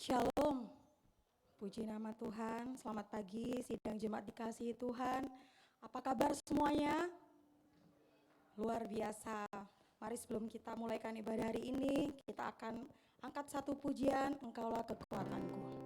Shalom, puji nama Tuhan, selamat pagi, sidang jemaat dikasihi Tuhan. Apa kabar semuanya? Luar biasa. Mari sebelum kita mulaikan ibadah hari ini, kita akan angkat satu pujian, Engkaulah kekuatanku.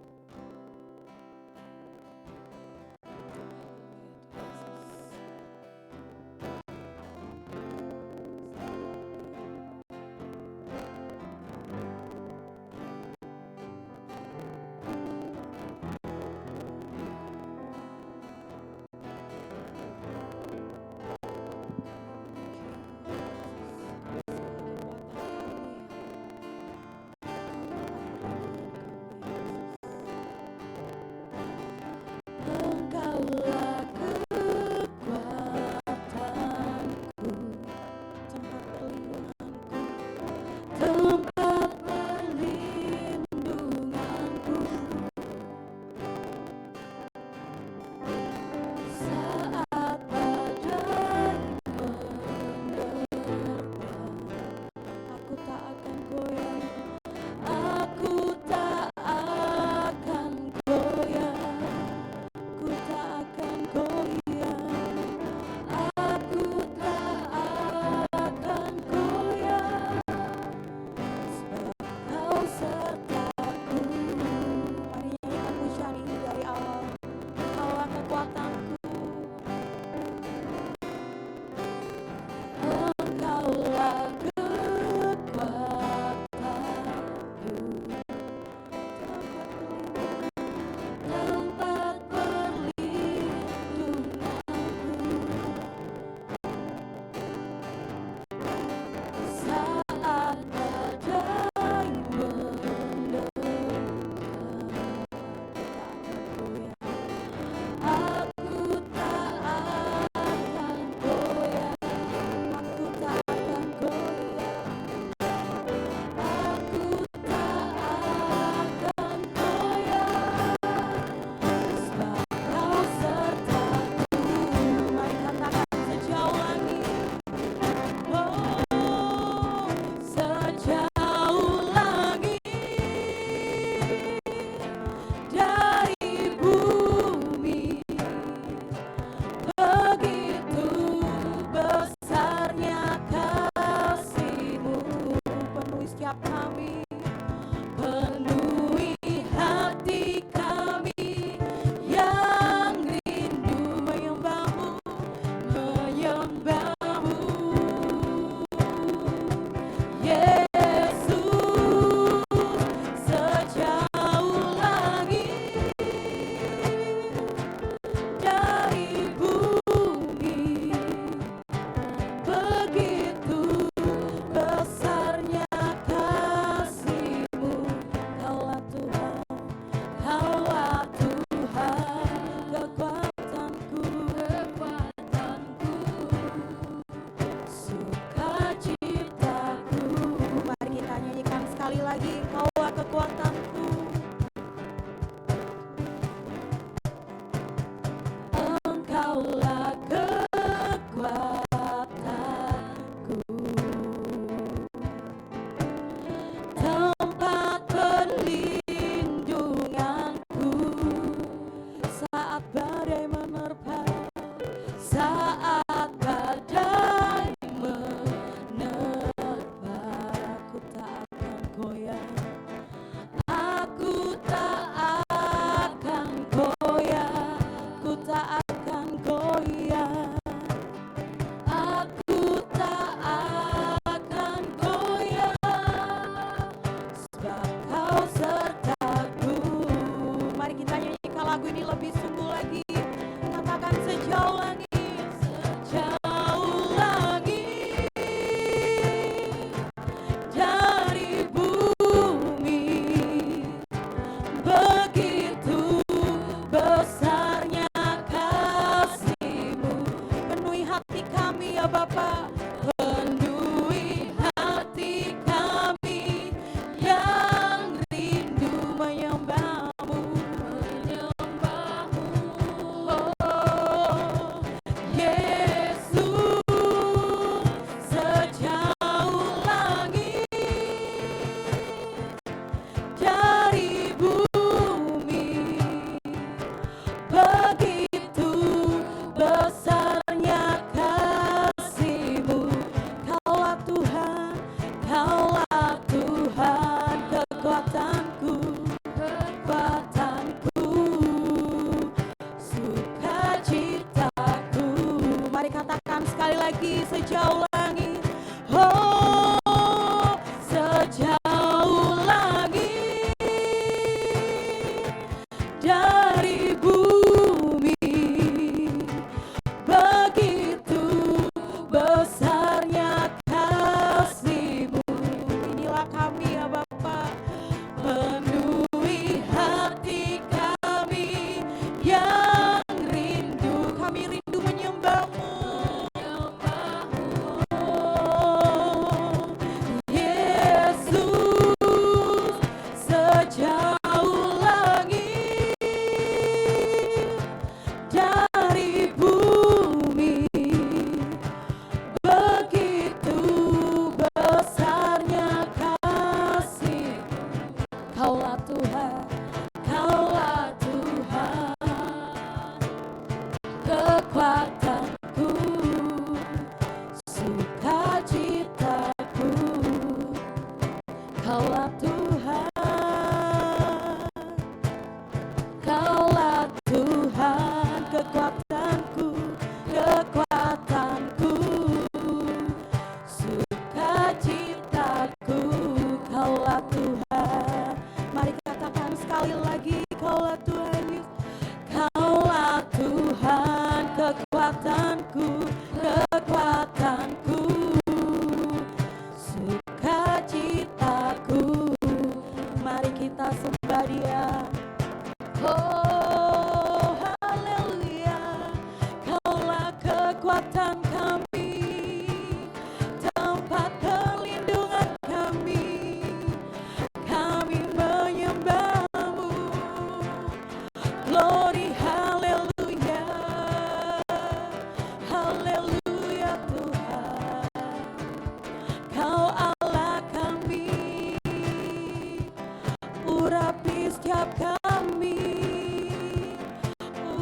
setiap kami,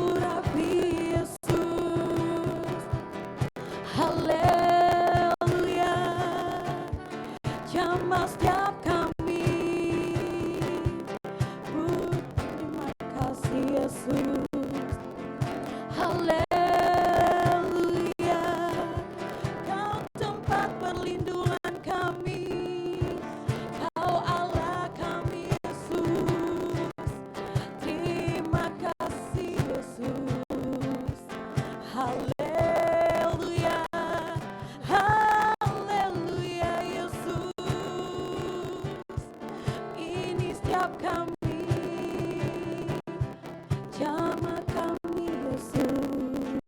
urapi Yesus. Haleluya, jamah setiap kami. Terima kasih Yesus. Haleluya, Kau tempat perlindungan kami, Kau Allah kami Yesus. Terima kasih Yesus. Haleluya, haleluya Yesus. Ini setiap kami, jamah kami Yesus.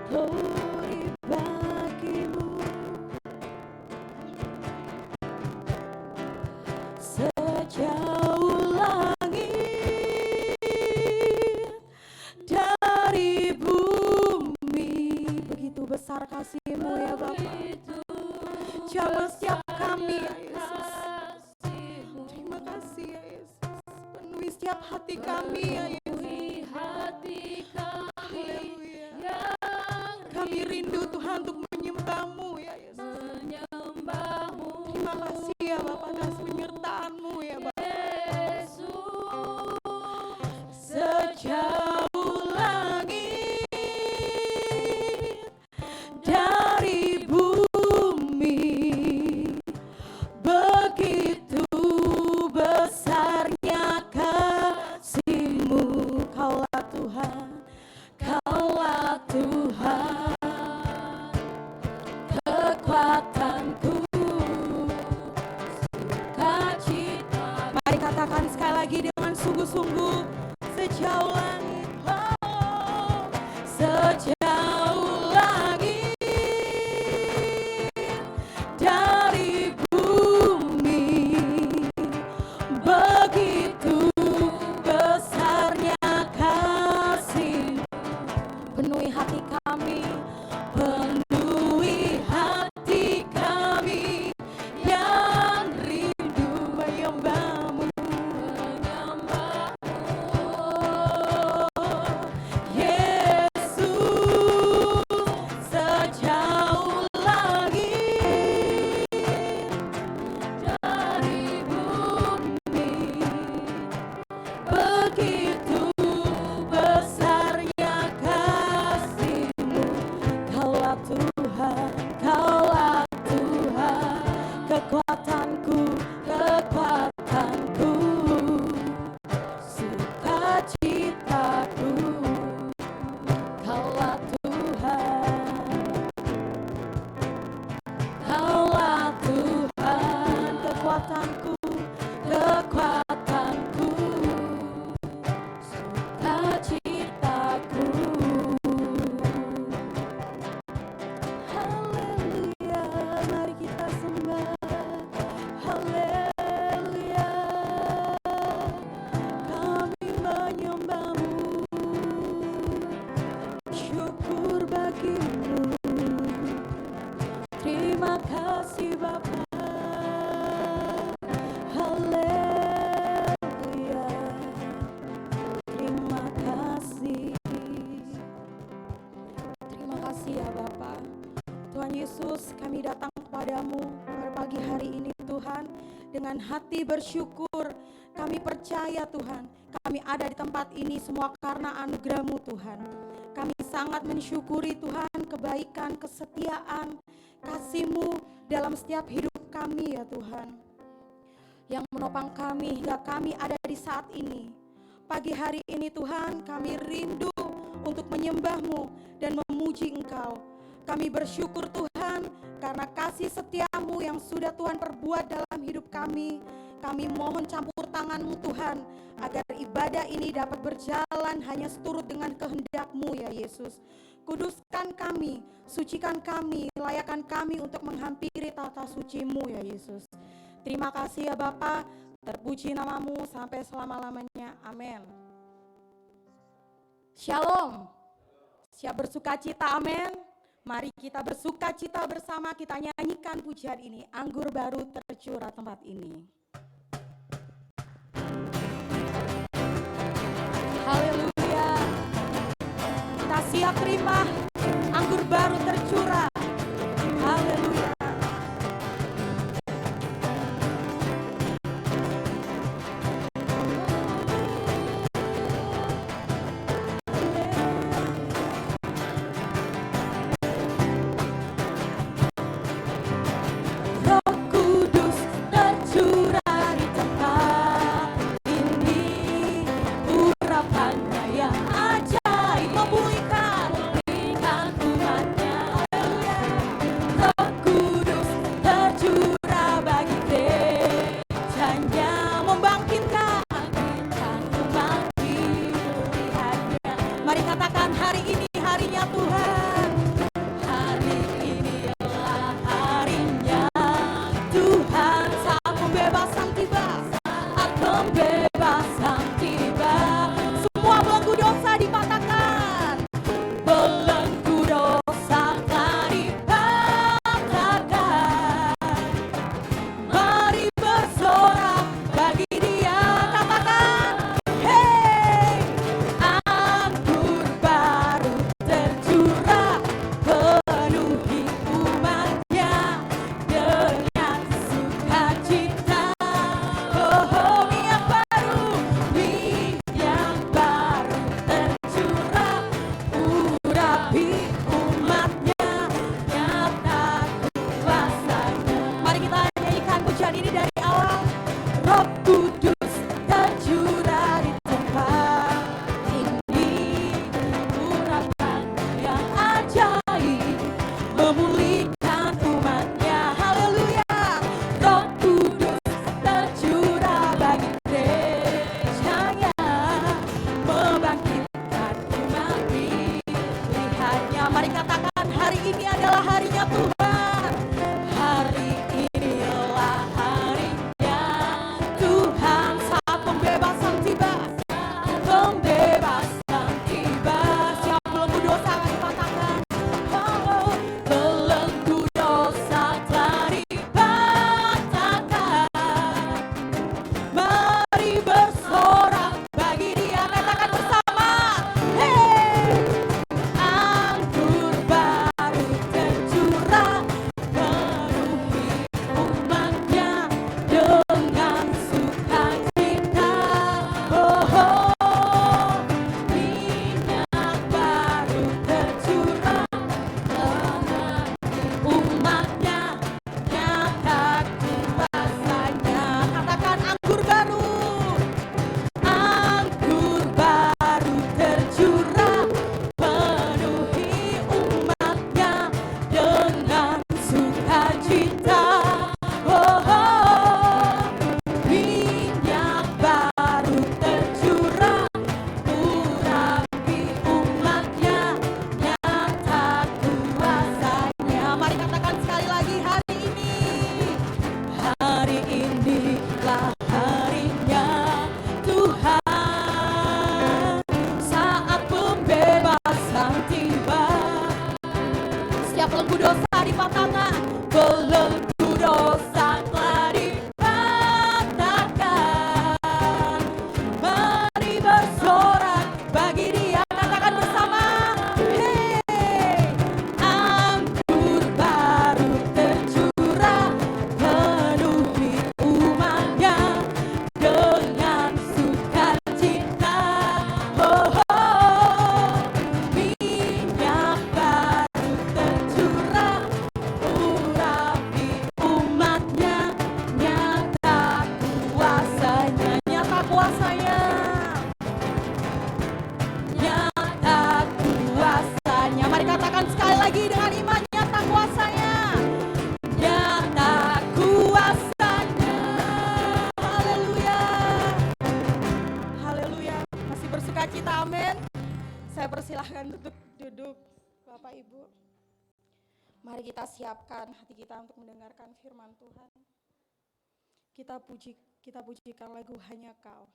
Glory bagimu, sejauh langit dari bumi. Begitu besar kasih-Mu ya Bapa. Jamah setiap kami ya Yesus. Terima kasih ya Yesus. Penuhi setiap hati kami ya Yesus. Haleluya. Kami rindu Tuhan untuk menyembah-Mu ya Yesus. Terima kasih ya Bapa atas penyertaan-Mu ya Bapa. Sejauh langit dari bumi, begitu besarnya kasih-Mu. Kaulah Tuhan, Kaulah Tuhan, kekuatanku, sukacita. Mari katakan sekali lagi dengan sungguh-sungguh. Sejauh langit, oh, sejauh langit dari bumi, begitu besarnya kasih. Penuhi hati kami, penuhi hati kami yang rindu menyembah-Mu. Yesus, sejauh langit dari bumi, begitu besarnya kasih-Mu. Kaulah Tuhan, Kaulah Tuhan, kekuatanku, kekuatanku, sukacitaku. Kaulah Tuhan, Kaulah Tuhan, kekuatanku, kekuatanku, sukacitaku. Haleluya, mari kita sembah. Haleluya, kami menyembah-Mu. Syukur bagi-Mu. Terima kasih Bapa. Haleluya, terima kasih. Terima kasih ya Bapa. Tuhan Yesus, kami datang kepadamu pada pagi hari ini Tuhan, dengan hati bersyukur. Kami percaya Tuhan, kami ada di tempat ini semua karena anugerah-Mu Tuhan. Kami sangat mensyukuri Tuhan kebaikan, kesetiaan, kasih-Mu dalam setiap hidup kami ya Tuhan, yang menopang kami hingga kami ada di saat ini. Pagi hari ini Tuhan, kami rindu untuk menyembah-Mu dan memuji Engkau. Kami bersyukur Tuhan karena kasih setia-Mu yang sudah Tuhan perbuat dalam hidup kami. Kami mohon campur tangan-Mu Tuhan, agar ibadah ini dapat berjalan hanya seturut dengan kehendak-Mu ya Yesus. Kuduskan kami, sucikan kami, layakan kami untuk menghampiri tata suci-Mu ya Yesus. Terima kasih ya Bapa, terpuji nama-Mu sampai selama-lamanya. Amin. Shalom. Siap bersukacita, amin. Mari kita bersukacita bersama, kita nyanyikan pujian ini, Anggur Baru Terjadi. tercurah tempat ini. Haleluya. Kita siap terima anggur baru tercurah. Haleluya. Roh Kudus tercurah di tempat ini, urapannya yang ajaib memulihkan umatnya. Roh Kudus tercurah bagi gerejanya, membangkitkan umat pilihannya. Mari katakan, hari ini harinya Tuhan. Hari ini adalah harinya Tuhan, saat pembebasan tiba, saat pembebasan tiba. Semua belenggu dosa dipatahkan, belenggu dosa telah dipatahkan. Mari bersorak bagi Dia, katakan, hey, anggur baru tercurah, penuhi umatnya dengan sukacita. Oh, minyak baru tercurah, urapi umatnya, nyata kuasanya. Mari kita nyanyikan pujian ini dari awal. Roh Kudus tercurah di tempat ini, urapan yang ajaib memulihkan umatnya. Haleluya. Roh Kudus tercurah bagi gerejanya, membangkitkan umat pilihannya. Mari katakan, hari ini adalah harinya Tuhan. Hari ini adalah harinya Tuhan, saat pembebasan tiba, pembebasan tiba. Siap belenggu dosa akan dipatahkan. Oh, belenggu dosa telah dipatahkan. Mari bersorak bagi Dia, katakan bersama, hey, anggur baru tercurah, penuhi umatnya dengan sukacita. Oh, minyak baru tercurah, penuhi umatnya, nyata kuasanya. Katakan, anggur baru tercurah, penuhi umatnya dengan sukacita. Oh, minyak baru tercurah, urapi umatnya, nyata kuasanya. Mari katakan sekali lagi, hari inilah harinya Tuhan, saat pembebasan tiba. Setiap belenggu dosa dipatahkan, belenggu dosa telah dipatahkan. Mari bersorak bagi Dia, katakan bersama, hey, anggur baru tercurah, penuhi umatnya dengan sukacita. Oh, minyak baru tercurah, urapi umatnya, nyata kuasanya. Nyata kuasanya, nyata kuasanya. Mari katakan sekali lagi dengan iman, nyata kuasanya, nyata kuasanya. Haleluya. Haleluya. Masih bersukacita, amin. Saya persilahkan untuk duduk, Bapak Ibu. Mari kita siapkan hati kita untuk mendengarkan firman Tuhan. Kita pujikan lagu Hanya Kau.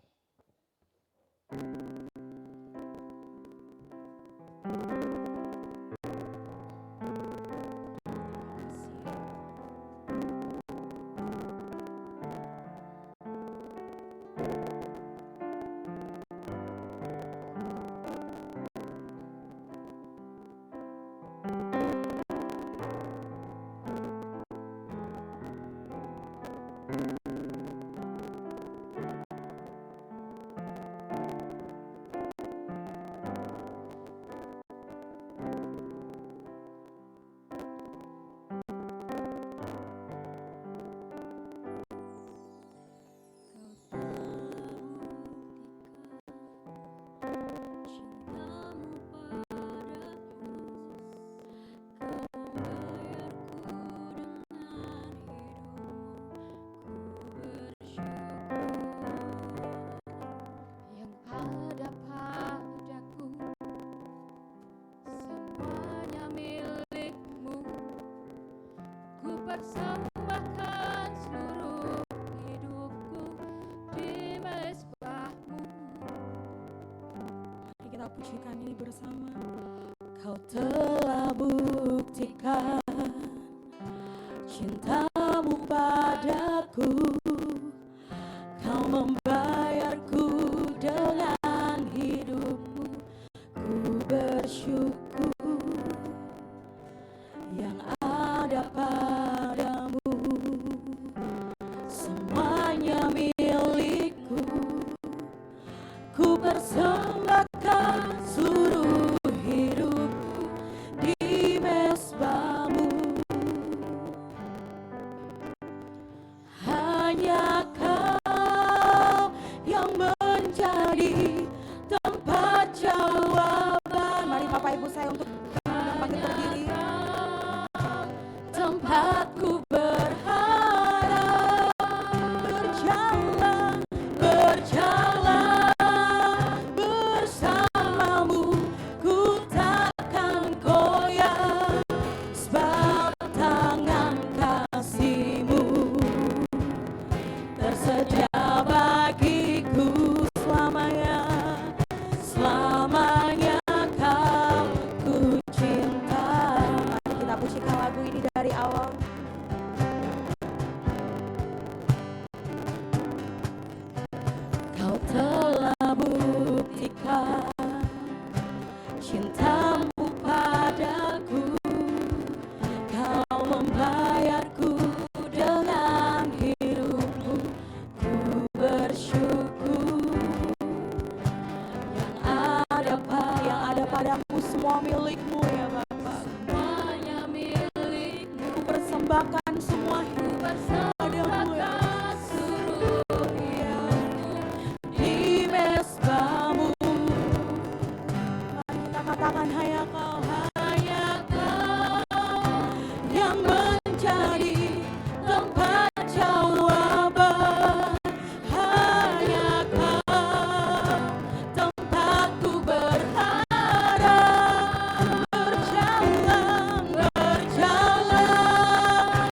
persembahkan seluruh hidupku di mezbahmu. Mari kita pujikan ini bersama. Kau telah buktikan cintamu padaku, kau membayarku dengan hidupmu. Ku bersyukur yang ada padamu, semuanya milikku. Ku persembahkan seluruh hidupku di mezbahmu. Hanya Kau yang menjadi tempat jawaban. Mari Bapak Ibu saya untuk bangkit berdiri. Tempatku berharap, berjalan, berjalan bersamamu. Ku takkan goyah sebab tangan kasih-Mu tersedia bagiku selamanya. Selamanya Kau ku cinta. Mari kita pujikan lagu ini dari awal. Kau telah buktikan cintamu padaku, Kau membayarku dengan hidupmu. Ku bersyukur yang ada padamu semua milik-Mu ya Bapa. Semuanya milikmu, Ku persembahkan semua hidup padamu ya seluruh hidupku di mezbahmu. Mari kita katakan hanya Kau yang menjadi tempat jawaban. Hanya Kau tempatku berharap, berjalan, berjalan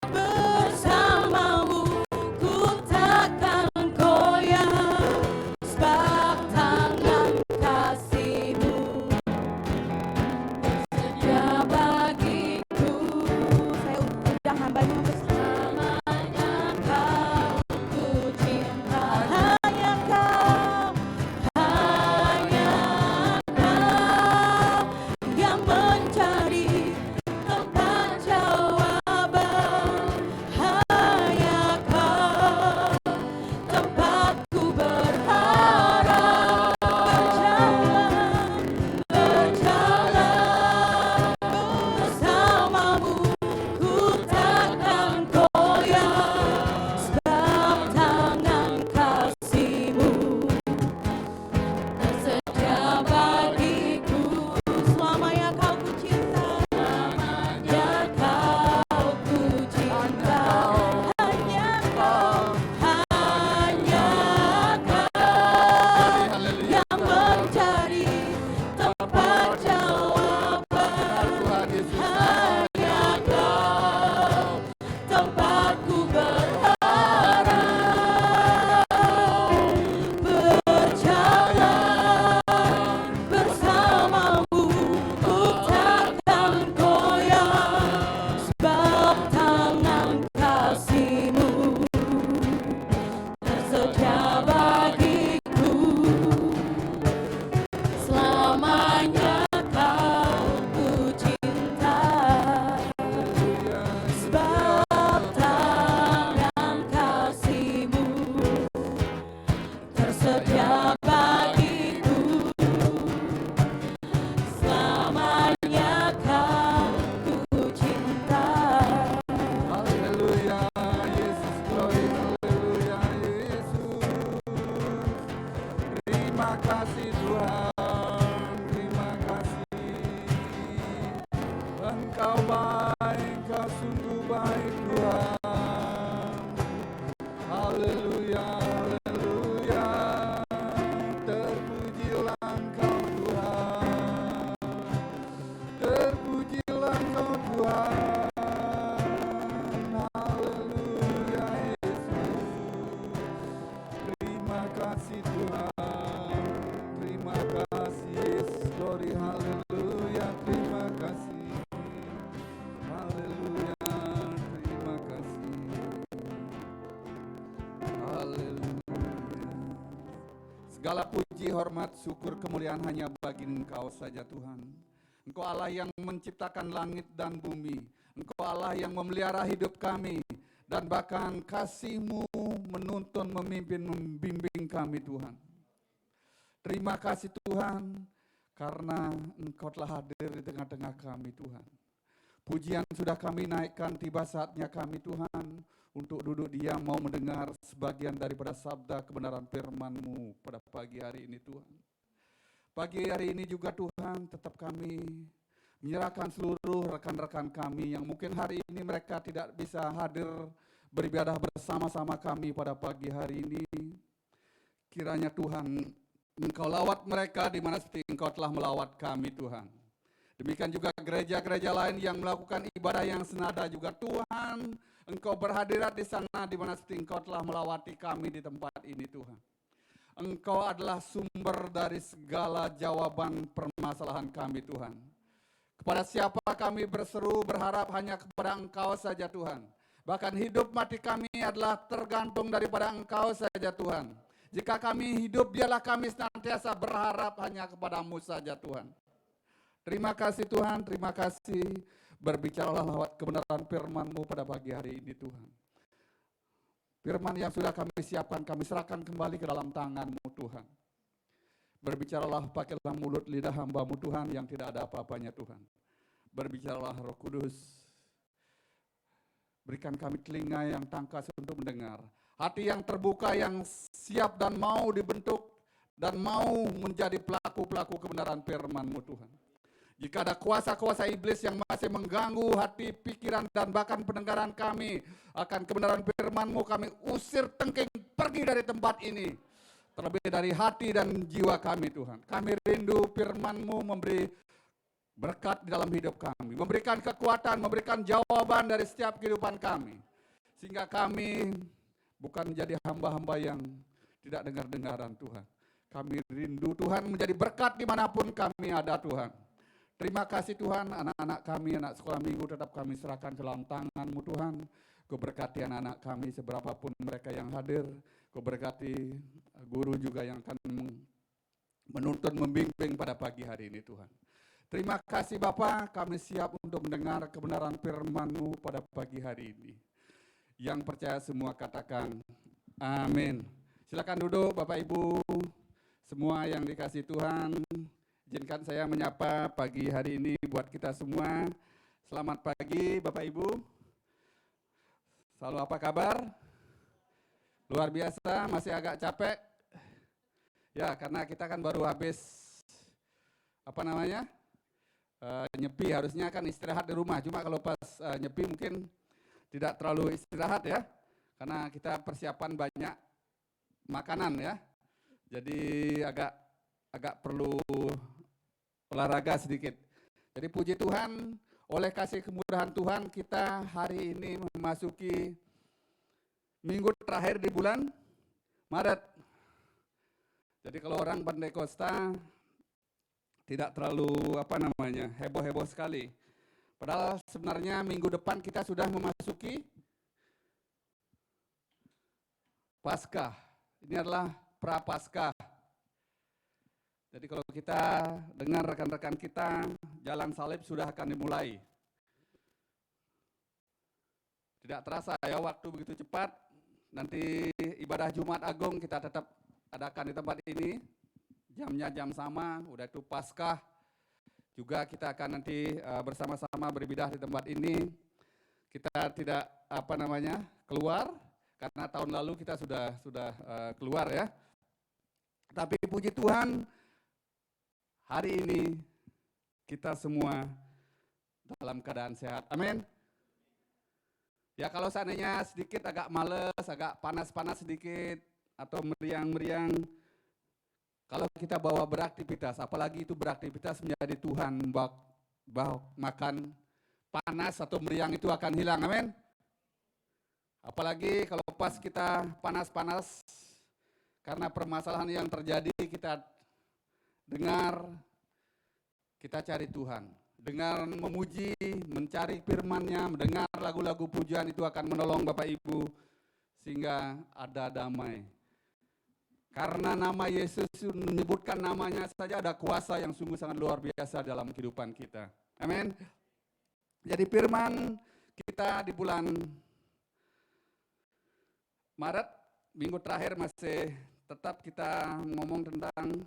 Segala puji, hormat, syukur, kemuliaan hanya bagi Engkau saja Tuhan. Engkau Allah yang menciptakan langit dan bumi. Engkau Allah yang memelihara hidup kami. Dan bahkan kasih-Mu menuntun, memimpin, membimbing kami Tuhan. Terima kasih Tuhan, karena Engkau telah hadir di tengah-tengah kami Tuhan. Pujian sudah kami naikkan, tiba saatnya kami Tuhan untuk duduk diam mau mendengar sebagian daripada sabda kebenaran firman-Mu pada pagi hari ini Tuhan. Pagi hari ini juga Tuhan tetap kami menyerahkan seluruh rekan-rekan kami yang mungkin hari ini mereka tidak bisa hadir beribadah bersama-sama kami pada pagi hari ini. Kiranya Tuhan Engkau lawat mereka di mana seperti Engkau telah melawat kami Tuhan. Demikian juga gereja-gereja lain yang melakukan ibadah yang senada juga Tuhan, Engkau berhadirat di sana di mana seperti Engkau telah melawati kami di tempat ini Tuhan. Engkau adalah sumber dari segala jawaban permasalahan kami Tuhan. Kepada siapa kami berseru berharap hanya kepada Engkau saja Tuhan. Bahkan hidup mati kami adalah tergantung daripada Engkau saja Tuhan. Jika kami hidup, biarlah kami senantiasa berharap hanya kepada-Mu saja Tuhan. Terima kasih Tuhan, terima kasih. Berbicaralah lewat kebenaran firman-Mu pada pagi hari ini Tuhan. Firman yang sudah kami siapkan, kami serahkan kembali ke dalam tangan-Mu Tuhan. Berbicaralah, pakailah mulut lidah hamba-Mu Tuhan yang tidak ada apa-apanya Tuhan. Berbicaralah Roh Kudus. Berikan kami telinga yang tangkas untuk mendengar. Hati yang terbuka, yang siap dan mau dibentuk dan mau menjadi pelaku-pelaku kebenaran firman-Mu Tuhan. Jika ada kuasa-kuasa iblis yang masih mengganggu hati, pikiran, dan bahkan pendengaran kami akan kebenaran firman-Mu, kami usir tengking pergi dari tempat ini. Terlebih dari hati dan jiwa kami Tuhan. Kami rindu firman-Mu memberi berkat di dalam hidup kami. Memberikan kekuatan, memberikan jawaban dari setiap kehidupan kami. Sehingga kami bukan menjadi hamba-hamba yang tidak dengar-dengaran Tuhan. Kami rindu Tuhan menjadi berkat dimanapun kami ada Tuhan. Terima kasih Tuhan, anak-anak kami, anak sekolah minggu tetap kami serahkan ke dalam tangan-Mu Tuhan. Kau berkati anak-anak kami seberapapun mereka yang hadir. Kau berkati guru juga yang akan menuntun, membimbing pada pagi hari ini Tuhan. Terima kasih Bapa, kami siap untuk mendengar kebenaran firman-Mu pada pagi hari ini. Yang percaya semua katakan amin. Silakan duduk Bapak Ibu, semua yang dikasih Tuhan. Izinkan saya menyapa pagi hari ini buat kita semua. Selamat pagi Bapak Ibu. Selalu apa kabar? Luar biasa, masih agak capek. Ya, karena kita kan baru habis nyepi, harusnya kan istirahat di rumah. Cuma kalau pas nyepi mungkin tidak terlalu istirahat ya. Karena kita persiapan banyak makanan ya. Jadi agak perlu olahraga sedikit. Jadi puji Tuhan, oleh kasih kemurahan Tuhan kita hari ini memasuki minggu terakhir di bulan Maret. Jadi kalau orang Pantekosta tidak terlalu heboh-heboh sekali. Padahal sebenarnya minggu depan kita sudah memasuki Paskah. Ini adalah Prapaskah. Jadi kalau kita dengar rekan-rekan kita, jalan salib sudah akan dimulai. Tidak terasa ya waktu begitu cepat. Nanti ibadah Jumat Agung kita tetap adakan di tempat ini. Jamnya jam sama, udah itu Paskah. Juga kita akan nanti bersama-sama beribadah di tempat ini. Kita tidak keluar karena tahun lalu kita sudah keluar ya. Tapi puji Tuhan, hari ini kita semua dalam keadaan sehat. Amin. Ya kalau seandainya sedikit agak males, agak panas-panas sedikit, atau meriang-meriang, kalau kita bawa beraktivitas, apalagi itu beraktivitas menjadi Tuhan, makan panas atau meriang itu akan hilang. Amin. Apalagi kalau pas kita panas-panas, karena permasalahan yang terjadi kita dengar, kita cari Tuhan. Dengan memuji, mencari firman-Nya, mendengar lagu-lagu pujian itu akan menolong Bapak Ibu sehingga ada damai. Karena nama Yesus menyebutkan namanya saja ada kuasa yang sungguh sangat luar biasa dalam kehidupan kita. Amin. Jadi firman kita di bulan Maret, minggu terakhir masih tetap kita ngomong tentang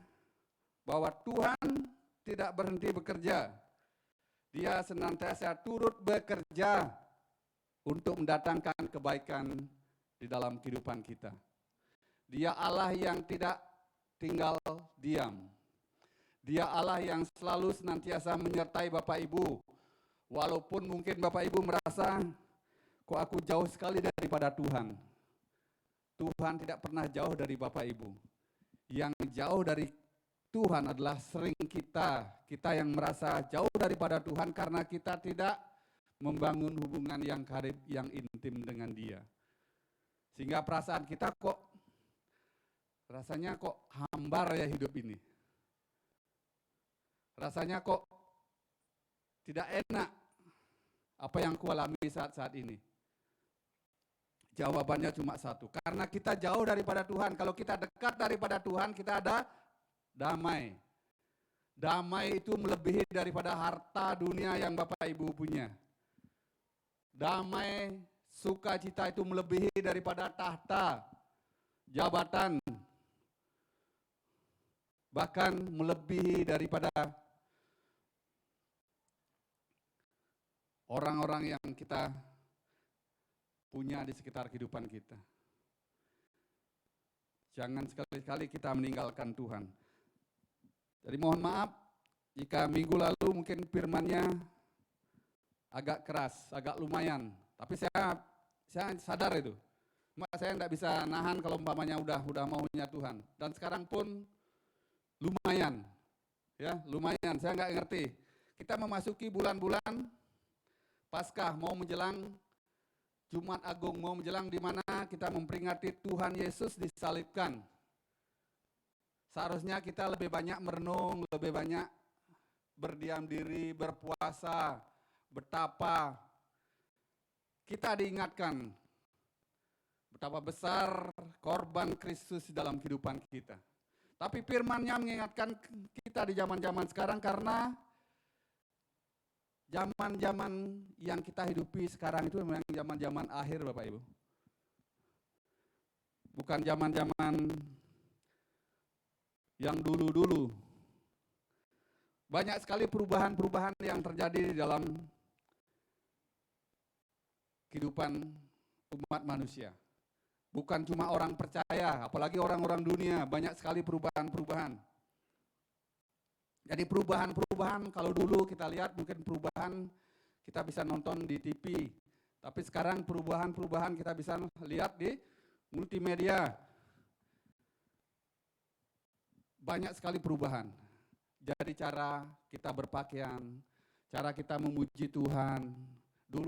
bahwa Tuhan tidak berhenti bekerja. Dia senantiasa turut bekerja untuk mendatangkan kebaikan di dalam kehidupan kita. Dia Allah yang tidak tinggal diam. Dia Allah yang selalu senantiasa menyertai Bapak Ibu. Walaupun mungkin Bapak Ibu merasa, kok aku jauh sekali daripada Tuhan. Tuhan tidak pernah jauh dari Bapak Ibu. Yang jauh dari Tuhan adalah sering kita yang merasa jauh daripada Tuhan karena kita tidak membangun hubungan yang karib, yang intim dengan Dia. Sehingga perasaan kita rasanya kok hambar ya hidup ini. Rasanya kok tidak enak apa yang kualami saat-saat ini. Jawabannya cuma satu, karena kita jauh daripada Tuhan. Kalau kita dekat daripada Tuhan, kita ada damai. Damai itu melebihi daripada harta dunia yang Bapak Ibu punya. Damai, sukacita itu melebihi daripada tahta, jabatan, bahkan melebihi daripada orang-orang yang kita punya di sekitar kehidupan kita. Jangan sekali-kali kita meninggalkan Tuhan. Jadi mohon maaf jika minggu lalu mungkin firman-Nya agak keras, agak lumayan. Tapi saya sadar itu. Saya tidak bisa nahan kalau umpamanya udah maunya Tuhan. Dan sekarang pun lumayan, ya lumayan. Saya nggak ngerti. Kita memasuki bulan-bulan Paskah, mau menjelang Jumat Agung, mau menjelang di mana kita memperingati Tuhan Yesus disalibkan. Seharusnya kita lebih banyak merenung, lebih banyak berdiam diri, berpuasa, betapa kita diingatkan betapa besar korban Kristus dalam kehidupan kita. Tapi firman-Nya mengingatkan kita di zaman-zaman sekarang karena zaman-zaman yang kita hidupi sekarang itu memang zaman-zaman akhir Bapak Ibu. Bukan zaman-zaman yang dulu-dulu. Banyak sekali perubahan-perubahan yang terjadi di dalam kehidupan umat manusia. Bukan cuma orang percaya, apalagi orang-orang dunia, banyak sekali perubahan-perubahan. Jadi perubahan-perubahan, kalau dulu kita lihat mungkin perubahan kita bisa nonton di TV, tapi sekarang perubahan-perubahan kita bisa lihat di multimedia. Banyak sekali perubahan. Jadi cara kita berpakaian, cara kita memuji Tuhan, dulu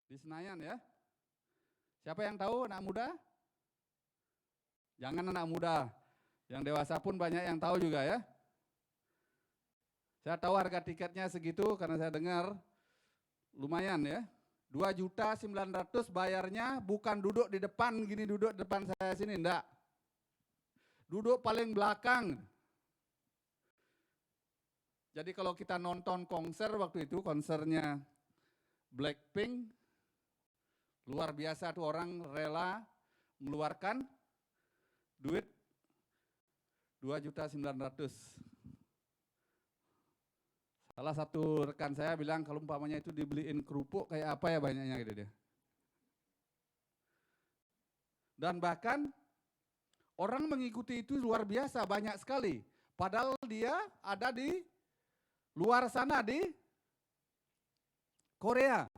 Di Senayan ya. Siapa yang tahu anak muda? Jangan anak muda. Yang dewasa pun banyak yang tahu juga ya. Saya tahu harga tiketnya segitu karena saya dengar lumayan ya. 2.900.000 bayarnya bukan duduk di depan gini, duduk di depan saya sini, enggak. Duduk paling belakang. Jadi kalau kita nonton konser waktu itu, konsernya Blackpink, luar biasa tuh orang rela mengeluarkan duit 2.900.000. Salah satu rekan saya bilang kalau umpamanya itu dibeliin kerupuk kayak apa ya banyaknya gitu dia. Dan bahkan orang mengikuti itu luar biasa banyak sekali. Padahal dia ada di luar sana di Korea.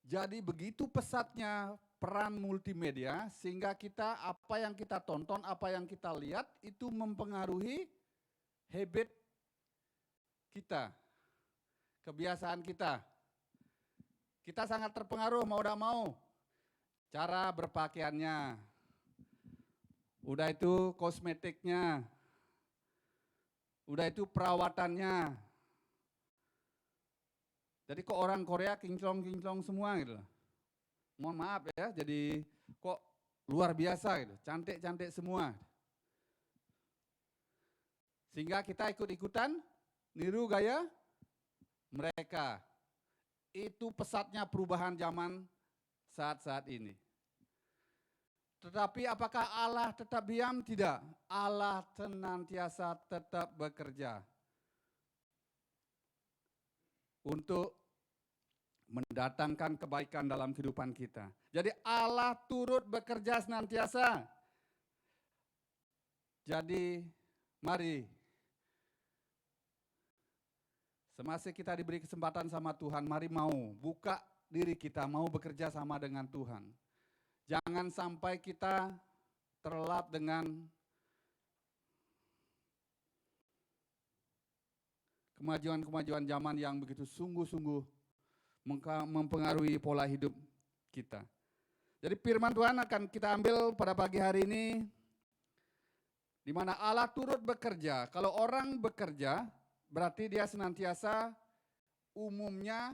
Jadi begitu pesatnya peran multimedia sehingga kita apa yang kita tonton, apa yang kita lihat itu mempengaruhi habit kita, kebiasaan kita. Kita sangat terpengaruh mau tidak mau. Cara berpakaiannya, udah itu kosmetiknya, udah itu perawatannya. Jadi kok orang Korea kinclong-kinclong semua gitu loh. Mohon maaf ya, jadi kok luar biasa gitu, cantik-cantik semua. Sehingga kita ikut-ikutan niru gaya mereka. Itu pesatnya perubahan zaman saat-saat ini. Tetapi apakah Allah tetap diam? Tidak. Allah senantiasa tetap bekerja untuk mendatangkan kebaikan dalam kehidupan kita. Jadi Allah turut bekerja senantiasa. Jadi mari, semasa kita diberi kesempatan sama Tuhan, mari mau buka diri kita, mau bekerja sama dengan Tuhan. Jangan sampai kita terlelap dengan kemajuan-kemajuan zaman yang begitu sungguh-sungguh mempengaruhi pola hidup kita. Jadi firman Tuhan akan kita ambil pada pagi hari ini, di mana Allah turut bekerja. Kalau orang bekerja, berarti dia senantiasa umumnya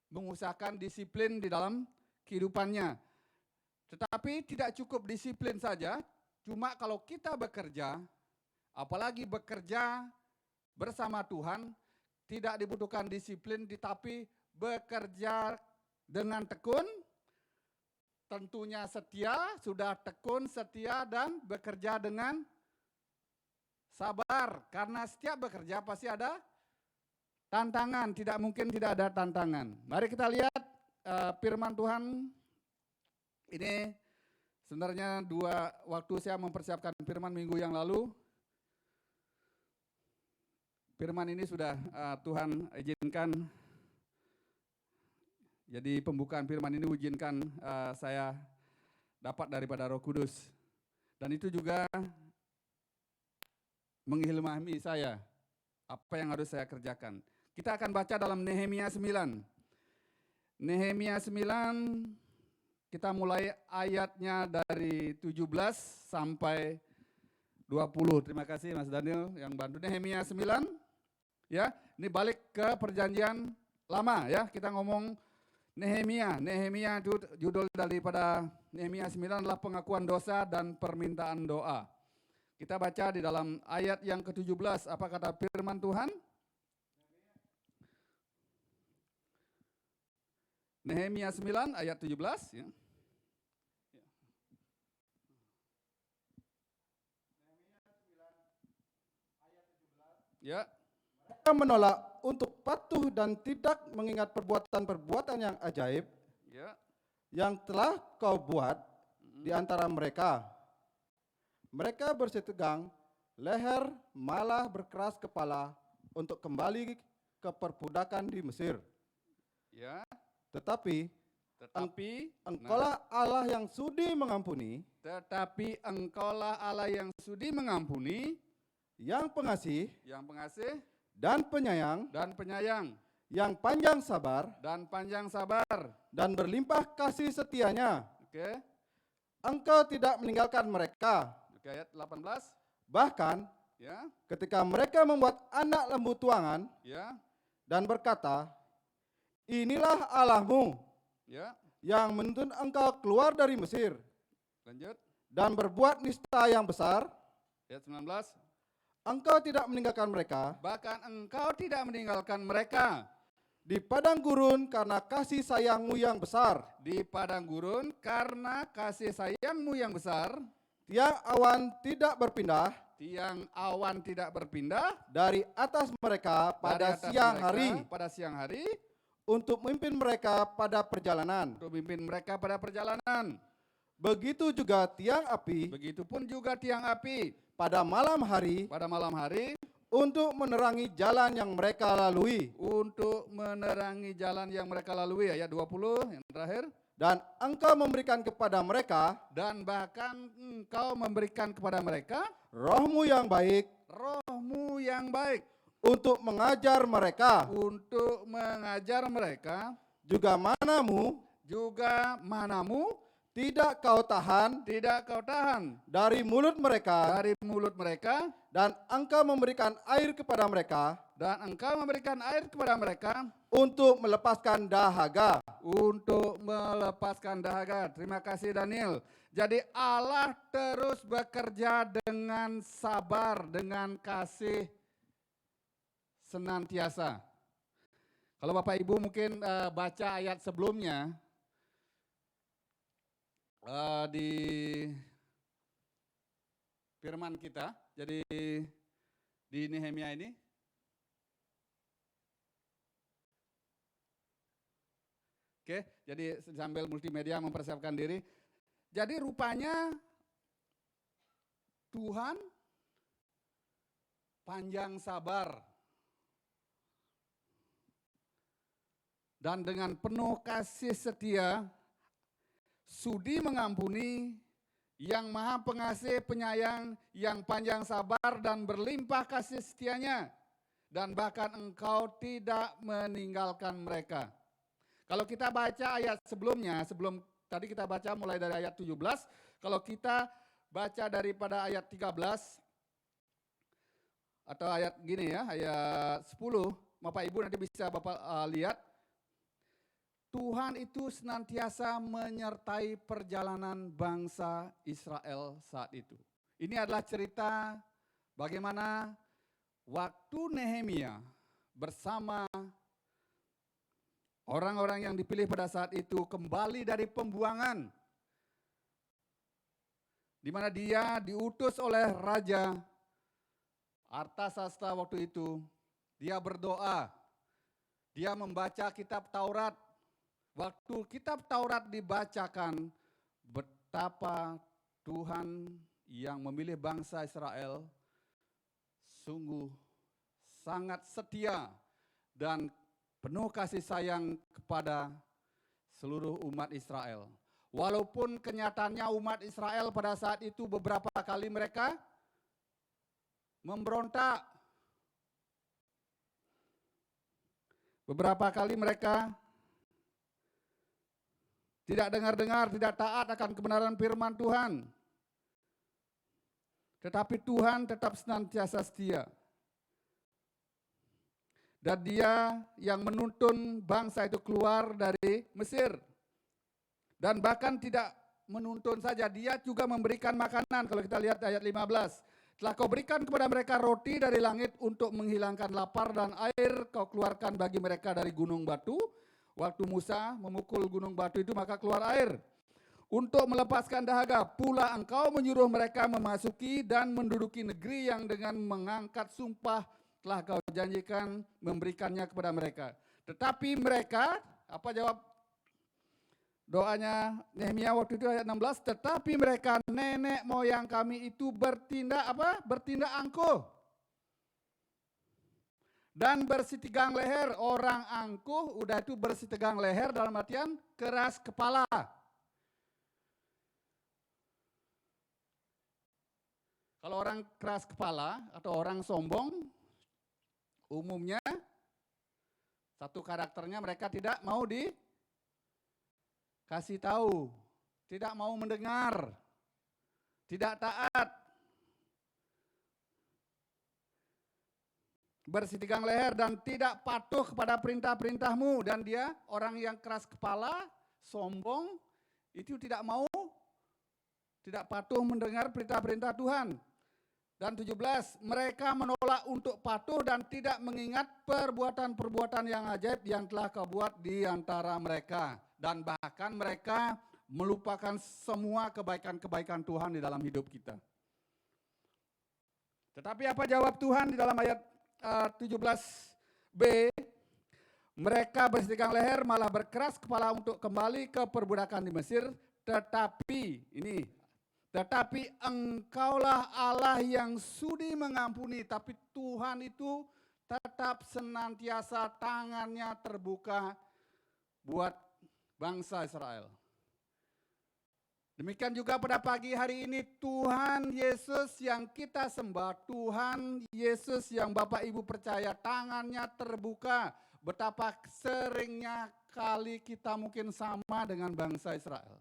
mengusahakan disiplin di dalam kehidupannya. Tetapi tidak cukup disiplin saja, cuma kalau kita bekerja, apalagi bekerja bersama Tuhan, tidak dibutuhkan disiplin, tetapi bekerja dengan tekun, tentunya setia, sudah tekun, setia, dan bekerja dengan sabar. Karena setiap bekerja pasti ada tantangan, tidak mungkin tidak ada tantangan. Mari kita lihat firman Tuhan. Ini sebenarnya waktu saya mempersiapkan firman minggu yang lalu, firman ini sudah Tuhan izinkan. Jadi pembukaan firman ini izinkan saya dapat daripada Roh Kudus. Dan itu juga mengilhami saya apa yang harus saya kerjakan. Kita akan baca dalam Nehemia 9. Nehemia 9, kita mulai ayatnya dari 17 sampai 20. Terima kasih Mas Daniel yang bantu. Nehemia 9, ya, ini balik ke perjanjian lama ya. Kita ngomong Nehemia itu judul daripada Nehemia 9 adalah pengakuan dosa dan permintaan doa. Kita baca di dalam ayat yang ke-17, apa kata firman Tuhan? Nehemia 9 ayat 17 ya. Ya. Mereka menolak untuk patuh dan tidak mengingat perbuatan-perbuatan yang ajaib Ya. yang telah kau buat di antara mereka. Mereka bersitegang leher, malah berkeras kepala untuk kembali ke perbudakan di Mesir. Ya. Tetapi engkaulah nah, Allah yang sudi mengampuni, tetapi engkaulah Allah yang sudi mengampuni, yang pengasih, dan penyayang, yang panjang sabar, dan berlimpah kasih setianya. Oke. Engkau tidak meninggalkan mereka. Oke, ayat 18. Bahkan Ya, ketika mereka membuat anak lembu tuangan ya, dan berkata, inilah Allahmu ya. yang menuntun engkau keluar dari Mesir Lanjut. dan berbuat nista yang besar, Ayat 19. engkau tidak meninggalkan mereka Bahkan engkau tidak meninggalkan mereka di padang gurun karena kasih sayangmu yang besar. di padang gurun karena kasih sayangmu yang besar. Tiang awan tidak berpindah Tiang awan tidak berpindah dari atas mereka dari pada atas siang mereka hari pada siang hari untuk memimpin mereka pada perjalanan. untuk memimpin mereka pada perjalanan. Begitu juga tiang api Begitupun juga tiang api pada malam hari pada malam hari untuk menerangi jalan yang mereka lalui. untuk menerangi jalan yang mereka lalui. Ayat 20 yang terakhir. Dan engkau memberikan kepada mereka Dan bahkan engkau memberikan kepada mereka rohmu yang baik rohmu yang baik untuk mengajar mereka. untuk mengajar mereka Juga manamu juga manamu tidak kau tahan tidak kau tahan dari mulut mereka, dari mulut mereka, dan engkau memberikan air kepada mereka dan engkau memberikan air kepada mereka untuk melepaskan dahaga. untuk melepaskan dahaga. Terima kasih Daniel. Jadi Allah terus bekerja dengan sabar, dengan kasih senantiasa. Kalau Bapak Ibu mungkin baca ayat sebelumnya di firman kita, jadi di Nehemia ini. Oke, jadi sambil multimedia mempersiapkan diri. Jadi rupanya Tuhan panjang sabar dan dengan penuh kasih setia sudi mengampuni, yang maha pengasih penyayang, yang panjang sabar dan berlimpah kasih setianya, dan bahkan engkau tidak meninggalkan mereka. Kalau kita baca ayat sebelumnya, sebelum tadi kita baca mulai dari ayat 17, kalau kita baca daripada ayat 13 atau ayat gini ya, ayat 10, Bapak Ibu nanti bisa Bapak lihat, Tuhan itu senantiasa menyertai perjalanan bangsa Israel saat itu. Ini adalah cerita bagaimana waktu Nehemia bersama orang-orang yang dipilih pada saat itu kembali dari pembuangan, di mana dia diutus oleh Raja Artasasta waktu itu. Dia berdoa, dia membaca kitab Taurat. Waktu kitab Taurat dibacakan, betapa Tuhan yang memilih bangsa Israel sungguh sangat setia dan penuh kasih sayang kepada seluruh umat Israel. Walaupun kenyataannya umat Israel pada saat itu beberapa kali mereka memberontak. Beberapa kali mereka tidak dengar-dengar, tidak taat akan kebenaran firman Tuhan. Tetapi Tuhan tetap senantiasa setia. Dan dia yang menuntun bangsa itu keluar dari Mesir. Dan bahkan tidak menuntun saja, dia juga memberikan makanan. Kalau kita lihat ayat 15. Telah kau berikan kepada mereka roti dari langit untuk menghilangkan lapar, dan air kau keluarkan bagi mereka dari gunung batu. Waktu Musa memukul gunung batu itu maka keluar air. Untuk melepaskan dahaga pula engkau menyuruh mereka memasuki dan menduduki negeri yang dengan mengangkat sumpah telah kau janjikan memberikannya kepada mereka. Tetapi mereka, apa jawab doanya Nehemia waktu itu ayat 16, tetapi mereka nenek moyang kami itu bertindak angkuh. Dan bersitegang leher, orang angkuh udah itu bersitegang leher dalam artian keras kepala. Kalau orang keras kepala atau orang sombong, Umumnya satu karakternya mereka tidak mau dikasih tahu, tidak mau mendengar, tidak taat, bersitegang leher dan tidak patuh kepada perintah-perintahmu. Dan dia orang yang keras kepala, sombong, itu tidak mau, tidak patuh mendengar perintah-perintah Tuhan. Dan 17, mereka menolak untuk patuh dan tidak mengingat perbuatan-perbuatan yang ajaib yang telah kau buat di antara mereka. Dan bahkan mereka melupakan semua kebaikan-kebaikan Tuhan di dalam hidup kita. Tetapi apa jawab Tuhan di dalam ayat 17b? Mereka bersitegang leher malah berkeras kepala untuk kembali ke perbudakan di Mesir. Tetapi engkaulah Allah yang sudi mengampuni, tapi Tuhan itu tetap senantiasa tangannya terbuka buat bangsa Israel. Demikian juga pada pagi hari ini Tuhan Yesus yang kita sembah, Tuhan Yesus yang Bapak Ibu percaya, tangannya terbuka. Betapa seringnya kali kita mungkin sama dengan bangsa Israel.